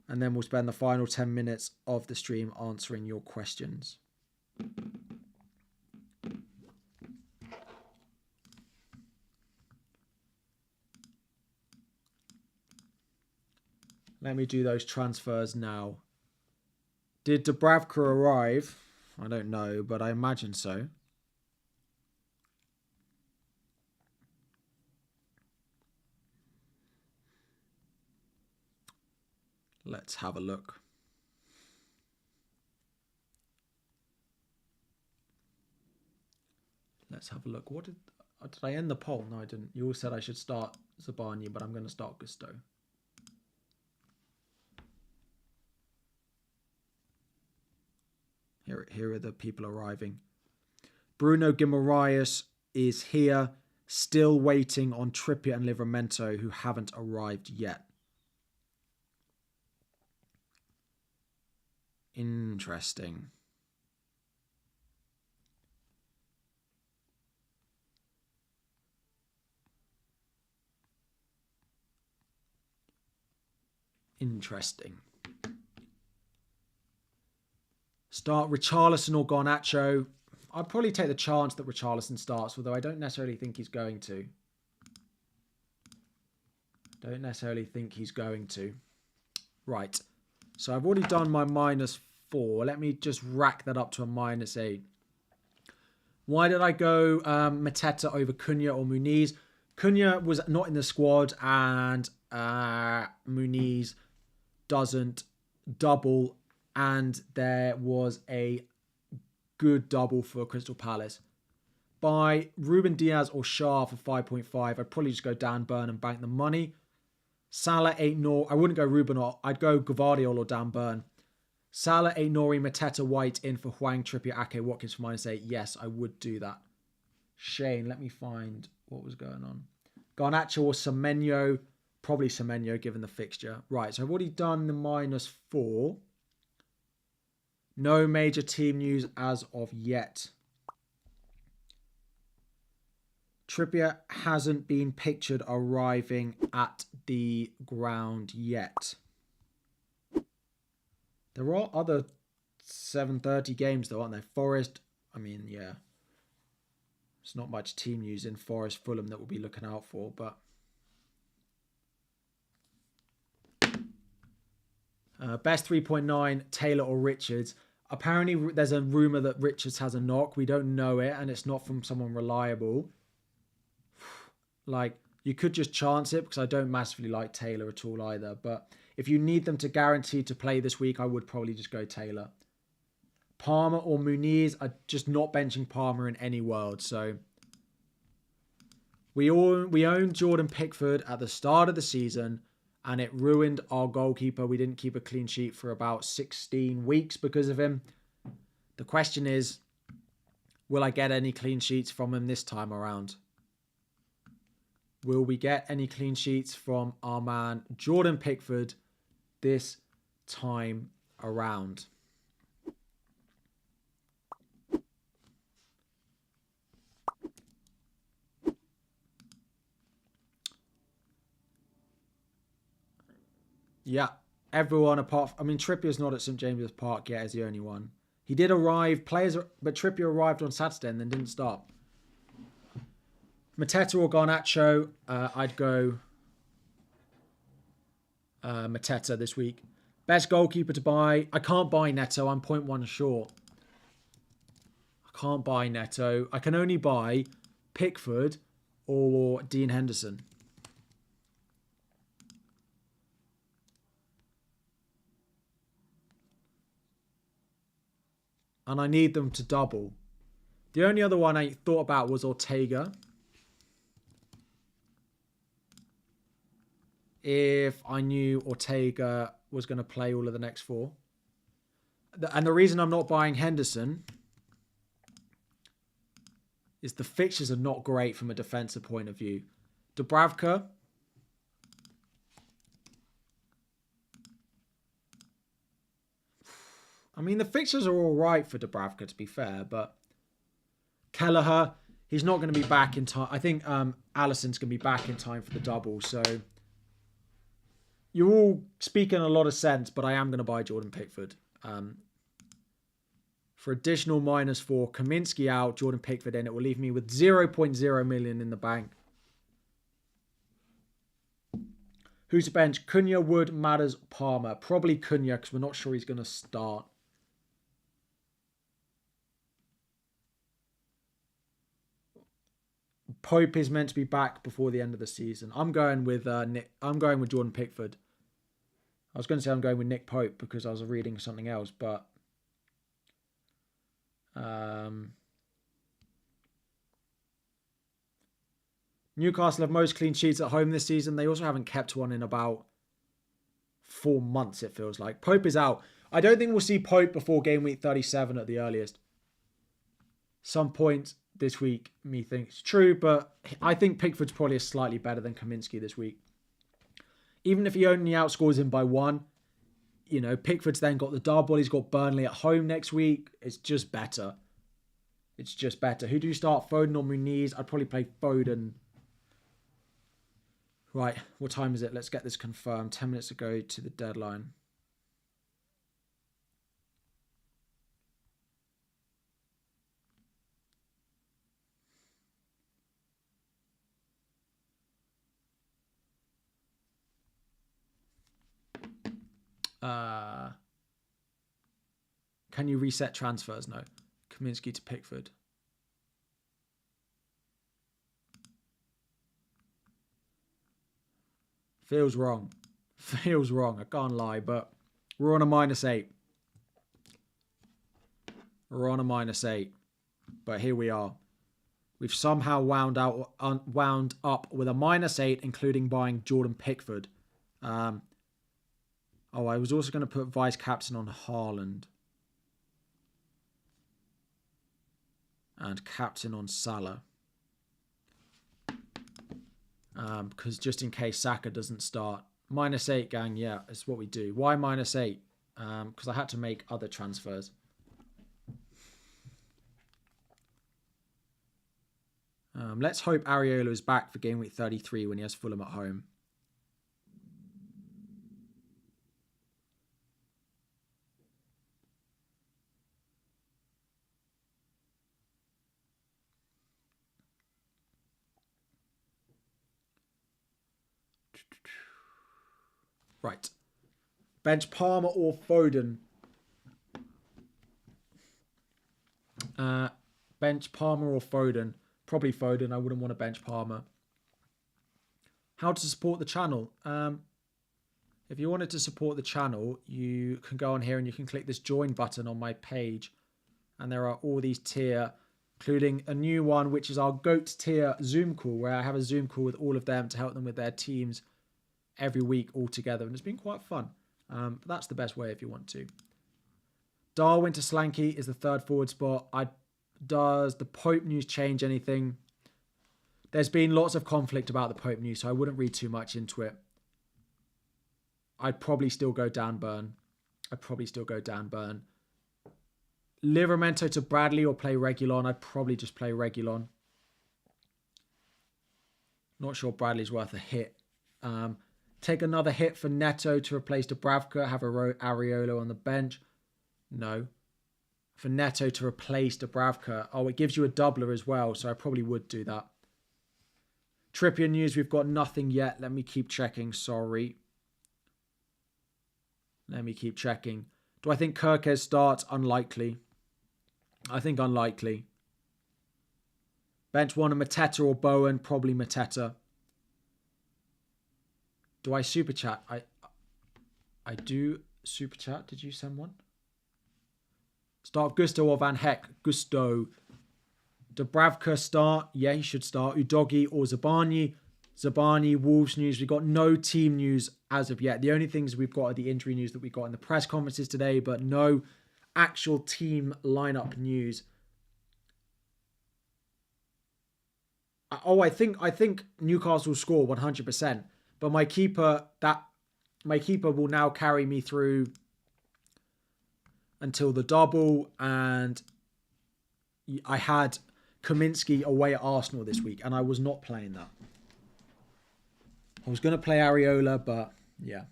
Speaker 1: And then we'll spend the final 10 minutes of the stream answering your questions. Let me do those transfers now. Did Dubravka arrive? I don't know, but I imagine so. Let's have a look. Let's have a look. What did I end the poll? No, I didn't. You all said I should start Zabarnyi, but I'm going to start Gusto. Here are the people arriving. Bruno Guimaraes is here, still waiting on Trippier and Livramento, who haven't arrived yet. Interesting. Interesting. Start Richarlison or Garnacho. I'd probably take the chance that Richarlison starts, although I don't necessarily think he's going to. Right. So I've already done my -4. Let me just rack that up to a -8. Why did I go Mateta over Cunha or Muniz? Cunha was not in the squad, and Muniz doesn't double, and there was a good double for Crystal Palace. By Ruben Diaz or Shah for 5.5, I'd probably just go Dan Burn and bank the money. Salah 8-0. I wouldn't go Ruben, or I'd go Gvardiol or Dan Burn. Salah 8-0, Mateta White in for Hwang, Trippier, Ake, Watkins for -8. Yes, I would do that. Shane, let me find what was going on. Garnacho or Semenyo. Probably Semenyo given the fixture. Right, so I've already done the -4. No major team news as of yet. Trippier hasn't been pictured arriving at the ground yet. There are other 7:30 games though, aren't there? Forest, I mean, yeah. There's not much team news in Forest Fulham that we'll be looking out for, but... best 3.9, Taylor or Richards. Apparently there's a rumour that Richards has a knock. We don't know it, and it's not from someone reliable. Like, you could just chance it, because I don't massively like Taylor at all either. But if you need them to guarantee to play this week, I would probably just go Taylor. Palmer or Muniz, I'm just not benching Palmer in any world. So we owned Jordan Pickford at the start of the season, and it ruined our goalkeeper. We didn't keep a clean sheet for about 16 weeks because of him. The question is, will I get any clean sheets from him this time around? Will we get any clean sheets from our man Jordan Pickford this time around? Yeah, everyone apart from, I mean, Trippier's not at St James's Park yet, is the only one. He did arrive, but Trippier arrived on Saturday and then didn't start. Mateta or Garnacho, I'd go Mateta this week. Best goalkeeper to buy. I can't buy Neto. I'm 0.1 short. I can't buy Neto. I can only buy Pickford or Dean Henderson. And I need them to double. The only other one I thought about was Ortega. If I knew Ortega was going to play all of the next 4. And the reason I'm not buying Henderson is the fixtures are not great from a defensive point of view. Dubravka. I mean, the fixtures are all right for Dubravka, to be fair, but Kelleher, he's not going to be back in time. I think Alisson's going to be back in time for the double, so... You're all speaking a lot of sense, but I am going to buy Jordan Pickford. For additional -4, Kaminsky out, Jordan Pickford in. It will leave me with 0.0 million in the bank. Who's to bench? Cunha, Wood, Matters, Palmer. Probably Cunha, because we're not sure he's going to start. Pope is meant to be back before the end of the season. I'm going with I'm going with Jordan Pickford. I was going to say I'm going with Nick Pope because I was reading something else, but Newcastle have most clean sheets at home this season. They also haven't kept one in about 4 months, it feels like. Pope is out. I don't think we'll see Pope before game week 37 at the earliest. Some point this week, me thinks true, but I think Pickford's probably slightly better than Kaminsky this week. Even if he only outscores him by 1, you know, Pickford's then got the double. He's got Burnley at home next week. It's just better. It's just better. Who do you start, Foden or Muniz? I'd probably play Foden. Right, what time is it? Let's get this confirmed. 10 minutes ago to the deadline. Can you reset transfers? No. Kaminsky to Pickford. Feels wrong. Feels wrong. I can't lie, but we're on a -8. We're on a -8. But here we are. We've somehow wound up with a -8, including buying Jordan Pickford. I was also going to put vice captain on Haaland. And captain on Salah. Because just in case Saka doesn't start. -8, gang, yeah, it's what we do. Why -8? Because I had to make other transfers. Let's hope Areola is back for game week 33 when he has Fulham at home. Right. Bench Palmer or Foden? Bench Palmer or Foden? Probably Foden. I wouldn't want to bench Palmer. How to support the channel? If you wanted to support the channel, you can go on here and you can click this join button on my page. And there are all these tier, including a new one, which is our GOAT tier Zoom call, where I have a Zoom call with all of them to help them with their teams every week all together. And it's been quite fun. But that's the best way if you want to. Darwin to Solanke is the third forward spot. Does the Pope news change anything? There's been lots of conflict about the Pope news, so I wouldn't read too much into it. I'd probably still go Dan Burn. Livramento to Bradley or play Reguilon. I'd probably just play Reguilon. Not sure Bradley's worth a hit. Take another hit for Neto to replace Dubravka. Have Areola on the bench. No. For Neto to replace Dubravka. Oh, it gives you a doubler as well, so I probably would do that. Trippier news, we've got nothing yet. Let me keep checking. Sorry. Let me keep checking. Do I think Kirkes starts? Unlikely. I think unlikely. Bench one of Mateta or Bowen? Probably Mateta. Do I super chat? I do super chat. Did you send one? Start Gusto or Van Heck? Gusto. Dubravka start? Yeah, he should start. Udogi or Zabani? Zabani, Wolves news. We've got no team news as of yet. The only things we've got are the injury news that we got in the press conferences today, but no actual team lineup news. I think Newcastle score 100%, but my keeper will now carry me through until the double, and I had Kaminsky away at Arsenal this week, and I was not playing that. I was going to play Areola, but yeah.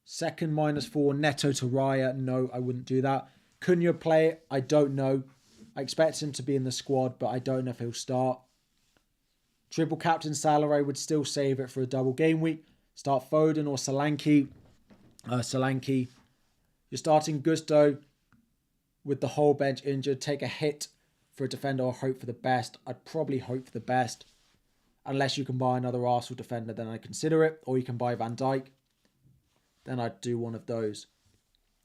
Speaker 1: Second -4, Neto to Raya. No, I wouldn't do that. Cunha play? I don't know. I expect him to be in the squad, but I don't know if he'll start. Triple captain Salah, I would still save it for a double game week. Start Foden or Solanke. Solanke. You're starting Gusto with the whole bench injured. Take a hit for a defender or hope for the best. I'd probably hope for the best. Unless you can buy another Arsenal defender, then I'd consider it. Or you can buy Van Dijk. Then I'd do one of those.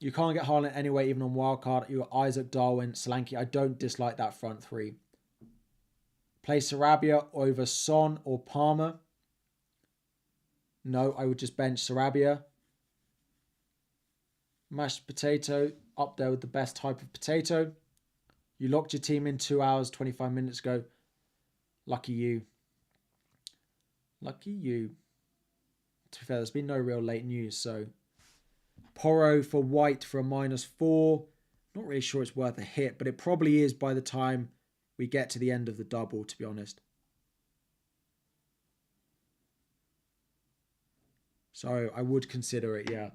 Speaker 1: You can't get Haaland anyway, even on Wildcard. You're Isaac, Darwin, Solanke. I don't dislike that front three. Play Sarabia over Son or Palmer. No, I would just bench Sarabia. Mashed potato, up there with the best type of potato. You locked your team in 2 hours, 25 minutes ago. Lucky you. Lucky you. To be fair, there's been no real late news, so... Porro for White for a -4. Not really sure it's worth a hit, but it probably is by the time we get to the end of the double, to be honest. So I would consider it, yeah.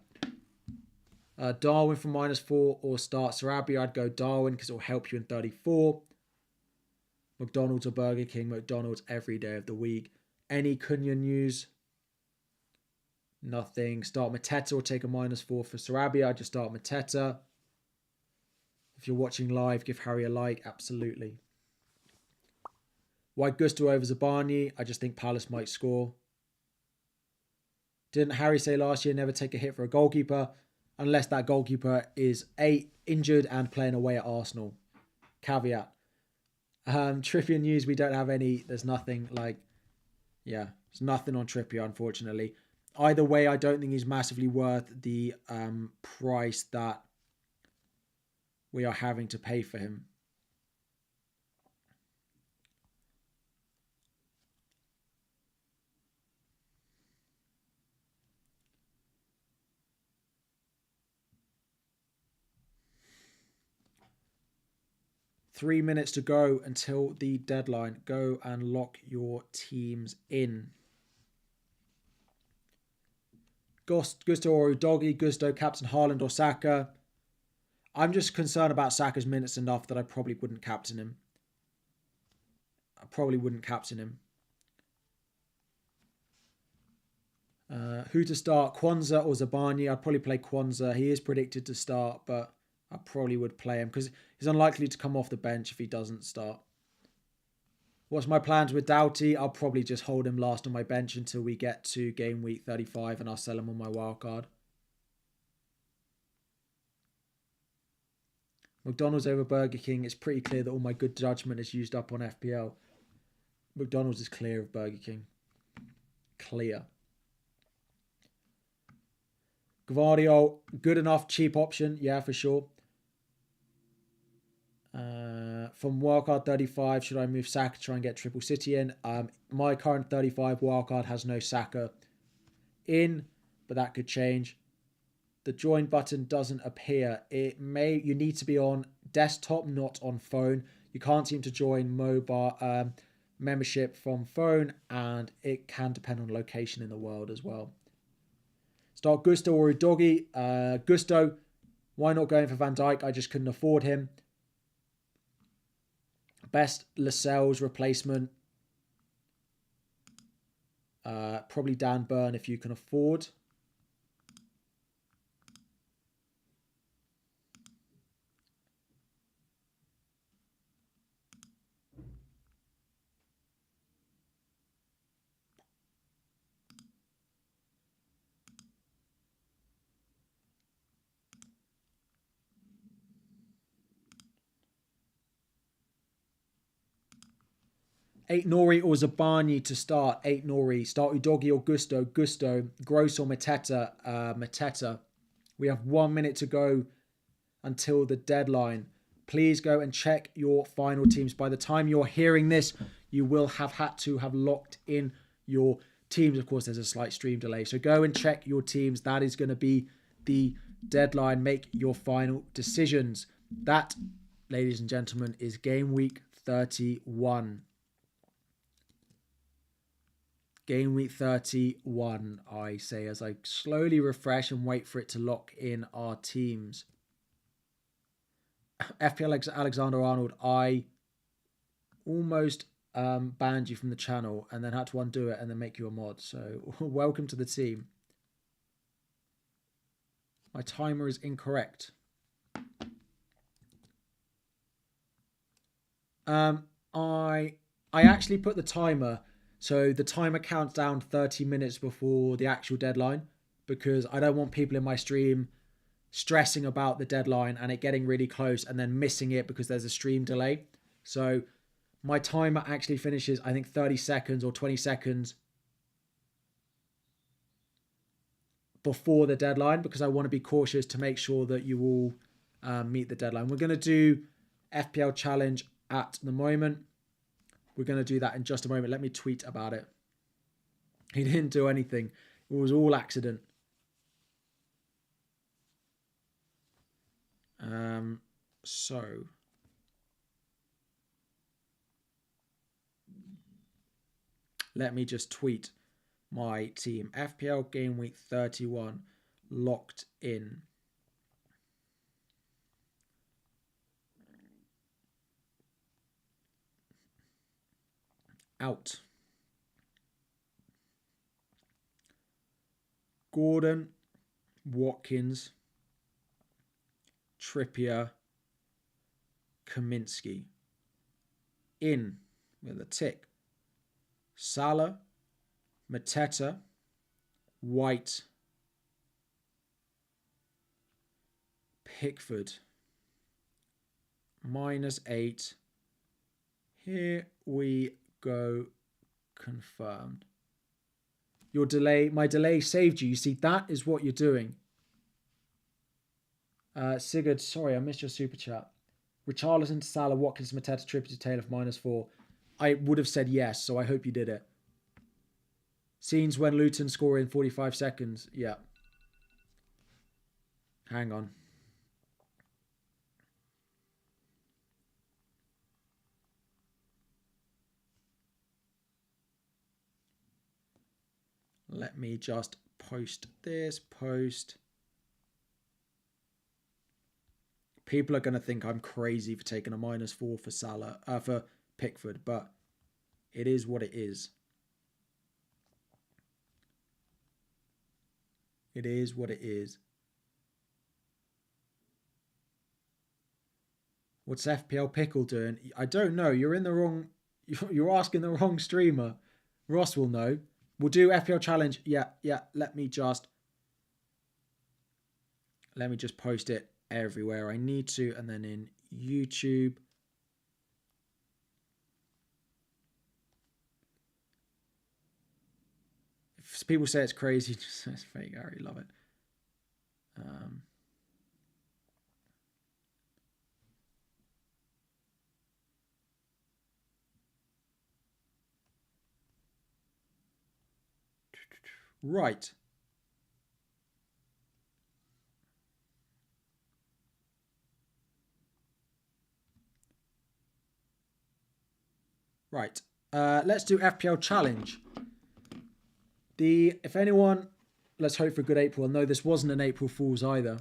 Speaker 1: Darwin for -4 or start Sarabia. I'd go Darwin because it will help you in 34. McDonald's or Burger King. McDonald's every day of the week. Any Cunha news? Nothing. Start Mateta or take a -4 for Sarabia. I'd just start Mateta. If you're watching live, give Harry a like. Absolutely. Why Gusto over Zabani? I just think Palace might score. Didn't Harry say last year never take a hit for a goalkeeper unless that goalkeeper is injured and playing away at Arsenal? Caveat. Trippier news, we don't have any. There's nothing there's nothing on Trippier, unfortunately. Either way, I don't think he's massively worth the price that we are having to pay for him. Three minutes to go until the deadline. Go and lock your teams in. Gusto or Udogie, Gusto, Captain Haaland or Saka. I'm just concerned about Saka's minutes enough that I probably wouldn't captain him. Who to start, Kwanzaa or Zabani? I'd probably play Kwanzaa. He is predicted to start, but I probably would play him because he's unlikely to come off the bench if he doesn't start. What's my plans with Doughty? I'll probably just hold him last on my bench until we get to game week 35 and I'll sell him on my wildcard. McDonald's over Burger King. It's pretty clear that all my good judgment is used up on FPL. McDonald's is clear of Burger King. Clear. Gvardiol, good enough, cheap option. Yeah, for sure. From wildcard 35, should I move Saka to try and get Triple City in? My current 35 wildcard has no Saka in, but that could change. The join button doesn't appear. You need to be on desktop, not on phone. You can't seem to join mobile membership from phone, and it can depend on location in the world as well. Start Gusto or Udogie. Gusto, why not going for Van Dijk? I just couldn't afford him. Best Lascelles replacement. Probably Dan Burn if you can afford. Eight Nori or Zabani to start. Eight Nori. Start Udogie or Gusto. Gusto. Gross or Mateta. Mateta. We have 1 minute to go until the deadline. Please go and check your final teams. By the time you're hearing this, you will have had to have locked in your teams. Of course, there's a slight stream delay. So go and check your teams. That is going to be the deadline. Make your final decisions. That, ladies and gentlemen, is game week 31. Game week 31, I say, as I slowly refresh and wait for it to lock in our teams. FPL Alexander-Arnold, I almost banned you from the channel and then had to undo it and then make you a mod. So welcome to the team. My timer is incorrect. I actually put the timer... So the timer counts down 30 minutes before the actual deadline because I don't want people in my stream stressing about the deadline and it getting really close and then missing it because there's a stream delay. So my timer actually finishes, I think, 30 seconds or 20 seconds before the deadline because I want to be cautious to make sure that you all meet the deadline. We're going to do FPL challenge at the moment. We're going to do that in just a moment. Let me tweet about it. He didn't do anything. It was all accident. So let me just tweet my team. FPL Gameweek 31 locked in. Out. Gordon, Watkins, Trippier, Kaminsky. In with a tick. Salah, Mateta, White, Pickford. -8. Here we go. Confirmed. Your delay, my delay saved you. You see, that is what you're doing. Sigurd, sorry, I missed your super chat. Richarlison to Salah, Watkins, Mateta, Trippier to Taylor for -4. I would have said yes, so I hope you did it. Scenes when Luton score in 45 seconds. Yeah. Hang on. Let me just post this. Post. People are going to think I'm crazy for taking a -4 for Salah, for Pickford, but it is what it is. It is what it is. What's FPL Pickle doing? I don't know. You're in the wrong. You're asking the wrong streamer. Ross will know. We'll do FPL challenge. Yeah. Let me just post it everywhere I need to, and then in YouTube. If people say it's crazy, just say it's fake. I already love it. Right. Right. Let's do FPL challenge. If anyone, let's hope for a good April. No, this wasn't an April Fool's either.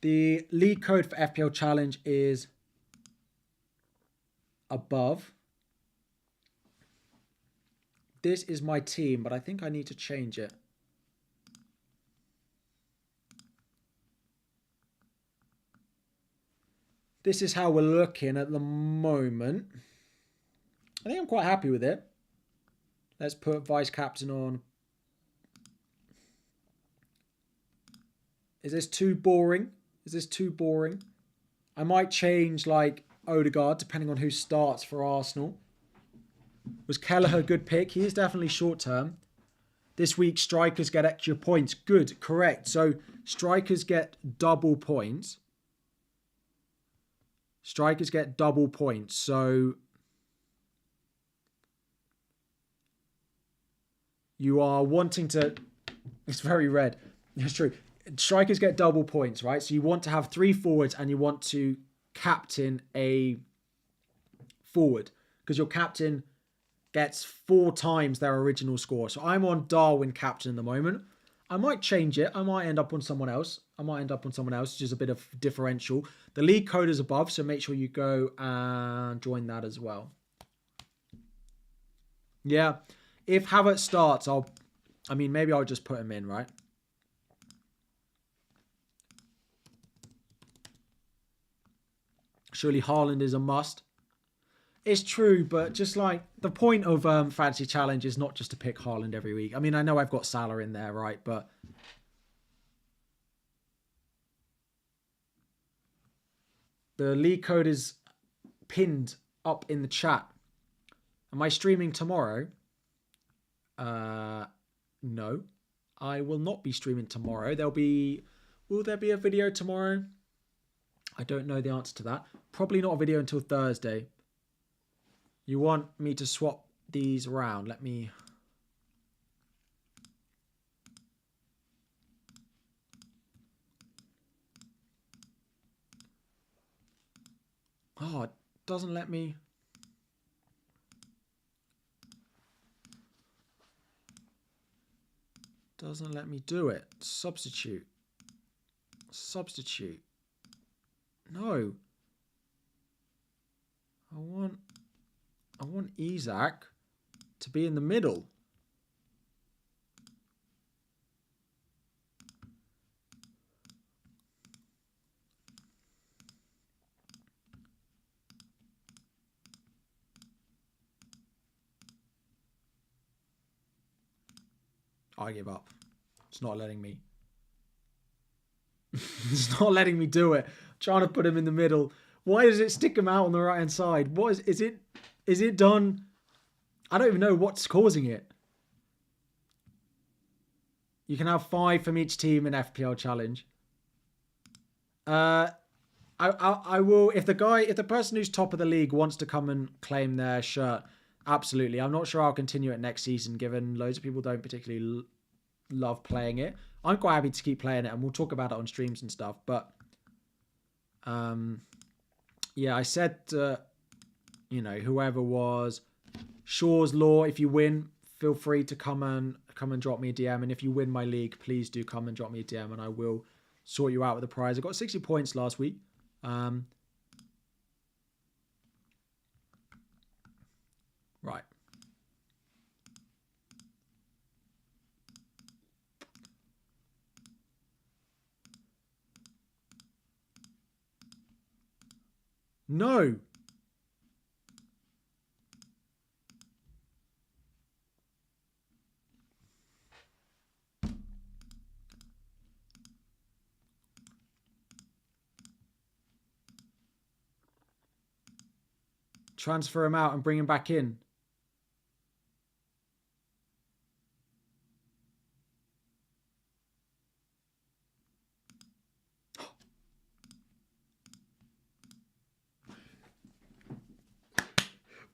Speaker 1: The league code for FPL challenge is above. This is my team, but I think I need to change it. This is how we're looking at the moment. I think I'm quite happy with it. Let's put vice captain on. Is this too boring? Is this too boring? I might change like Odegaard depending on who starts for Arsenal. Was Kelleher a good pick? He is definitely short term. This week, strikers get extra points. Good, correct. So strikers get double points. Strikers get double points. So you are wanting to... It's very red. It's true. Strikers get double points, right? So you want to have 3 forwards and you want to captain a forward because your captain gets 4 times their original score. So I'm on Darwin captain at the moment. I might change it. I might end up on someone else. Which is a bit of differential. The league code is above, so make sure you go and join that as well. Yeah. If Havertz starts, maybe I'll just put him in, right? Surely Haaland is a must. It's true, but just like the point of Fantasy Challenge is not just to pick Haaland every week. I mean, I know I've got Salah in there, right? But the league code is pinned up in the chat. Am I streaming tomorrow? No. I will not be streaming tomorrow. Will there be a video tomorrow? I don't know the answer to that. Probably not a video until Thursday. You want me to swap these around? Let me... Oh, it doesn't let me. Doesn't let me do it. Substitute. Substitute. No. I want Isaac to be in the middle. I give up. It's not letting me. It's not letting me do it. I'm trying to put him in the middle. Why does it stick him out on the right hand side? What is it? Is it done? I don't even know what's causing it. You can have 5 from each team in FPL challenge. I will, if the person who's top of the league wants to come and claim their shirt, absolutely. I'm not sure I'll continue it next season, given loads of people don't particularly love playing it. I'm quite happy to keep playing it, and we'll talk about it on streams and stuff. But yeah, I said, whoever was Shaw's Law, if you win, feel free to come and drop me a DM. And if you win my league, please do come and drop me a DM, and I will sort you out with a prize. I got 60 points last week. Right. No. Transfer him out and bring him back in.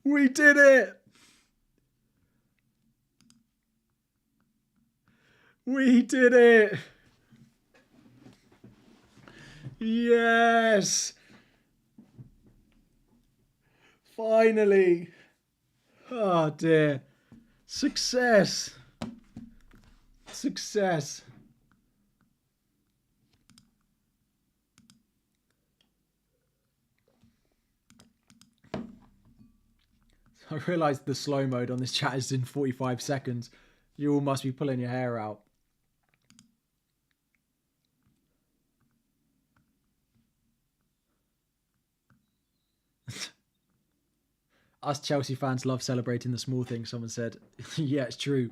Speaker 1: We did it! We did it! Yes! Finally! Oh dear. Success! Success! I realised the slow mode on this chat is in 45 seconds. You all must be pulling your hair out. Us Chelsea fans love celebrating the small things, someone said. Yeah, it's true.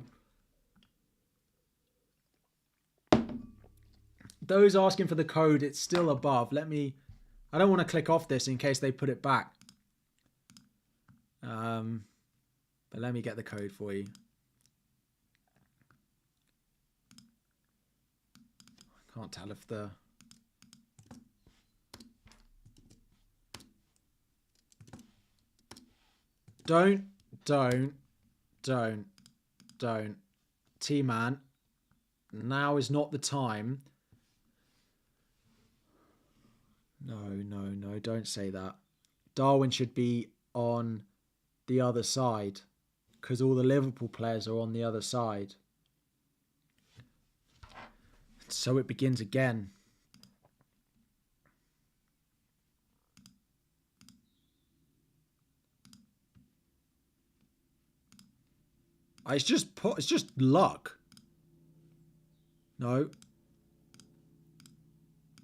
Speaker 1: Those asking for the code, it's still above. I don't want to click off this in case they put it back. But let me get the code for you. I can't tell if the... Don't. T-Man, now is not the time. No, don't say that. Darwin should be on the other side because all the Liverpool players are on the other side. So it begins again. It's just luck. No.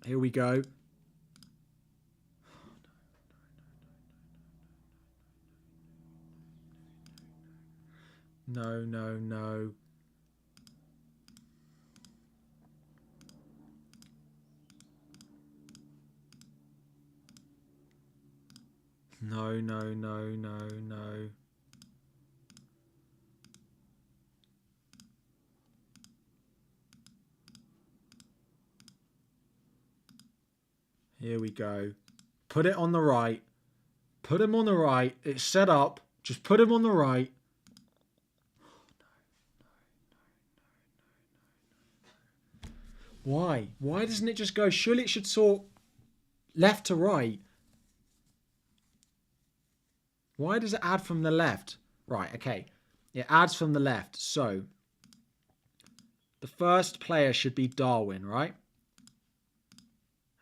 Speaker 1: Here we go. No. No. Here we go. Put it on the right. Put him on the right. It's set up. Just put him on the right. Why? Why doesn't it just go? Surely it should sort left to right. Why does it add from the left? Right, okay. It adds from the left. So, the first player should be Darwin, right?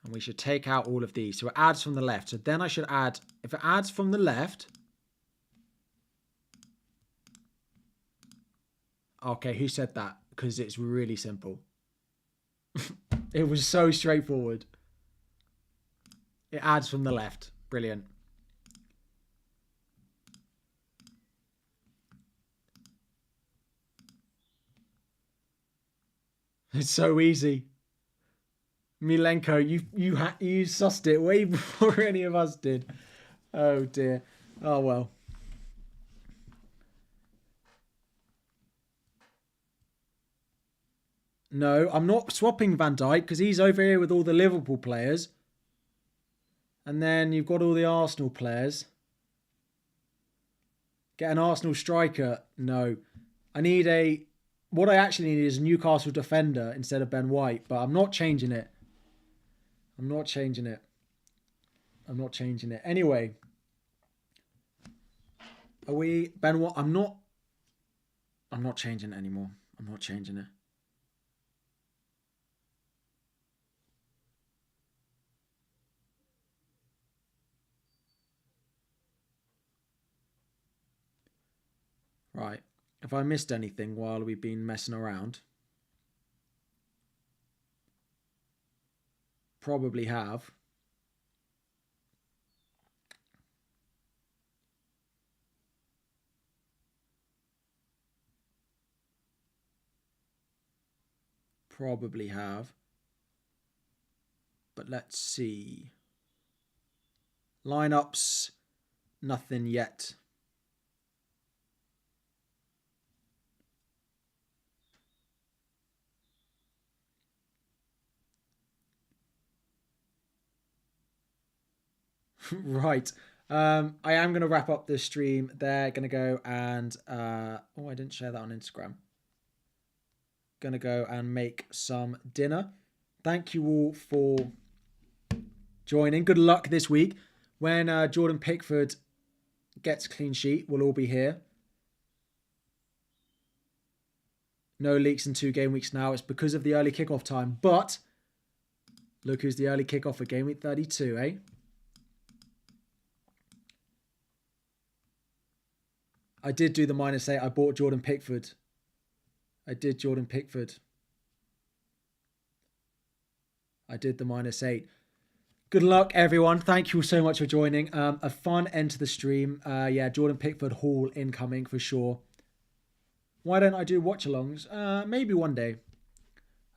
Speaker 1: And we should take out all of these. So it adds from the left. So then I should add, if it adds from the left. Okay, who said that? Because it's really simple. It was so straightforward. It adds from the left. Brilliant. It's so easy. Milenko, you sussed it way before any of us did. Oh dear. Oh well. No, I'm not swapping Van Dijk because he's over here with all the Liverpool players. And then you've got all the Arsenal players. Get an Arsenal striker. No. I need a... What I actually need is a Newcastle defender instead of Ben White. But I'm not changing it. I'm not changing it. I'm not changing it. Anyway. Are we... Ben White... I'm not changing it anymore. I'm not changing it. Right. Have I missed anything while we've been messing around? Probably have. Probably have. But let's see. Lineups. Nothing yet. Right. I am going to wrap up this stream. They're going to go and... oh, I didn't share that on Instagram. Going to go and make some dinner. Thank you all for joining. Good luck this week. When Jordan Pickford gets a clean sheet, we'll all be here. No leaks in 2 game weeks now. It's because of the early kickoff time. But look who's the early kickoff for game week 32, eh? I did do the -8. I bought Jordan Pickford. I did Jordan Pickford. I did the -8. Good luck, everyone. Thank you so much for joining. A fun end to the stream. Yeah, Jordan Pickford haul incoming for sure. Why don't I do watch-alongs? Maybe one day.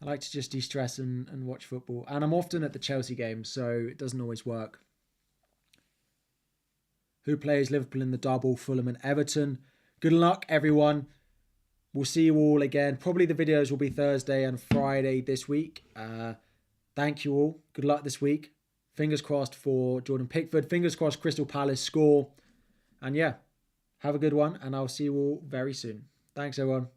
Speaker 1: I like to just de-stress and watch football. And I'm often at the Chelsea games, so it doesn't always work. Who plays Liverpool in the double, Fulham and Everton? Good luck, everyone. We'll see you all again. Probably the videos will be Thursday and Friday this week. Thank you all. Good luck this week. Fingers crossed for Jordan Pickford. Fingers crossed Crystal Palace score. And yeah, have a good one. And I'll see you all very soon. Thanks, everyone.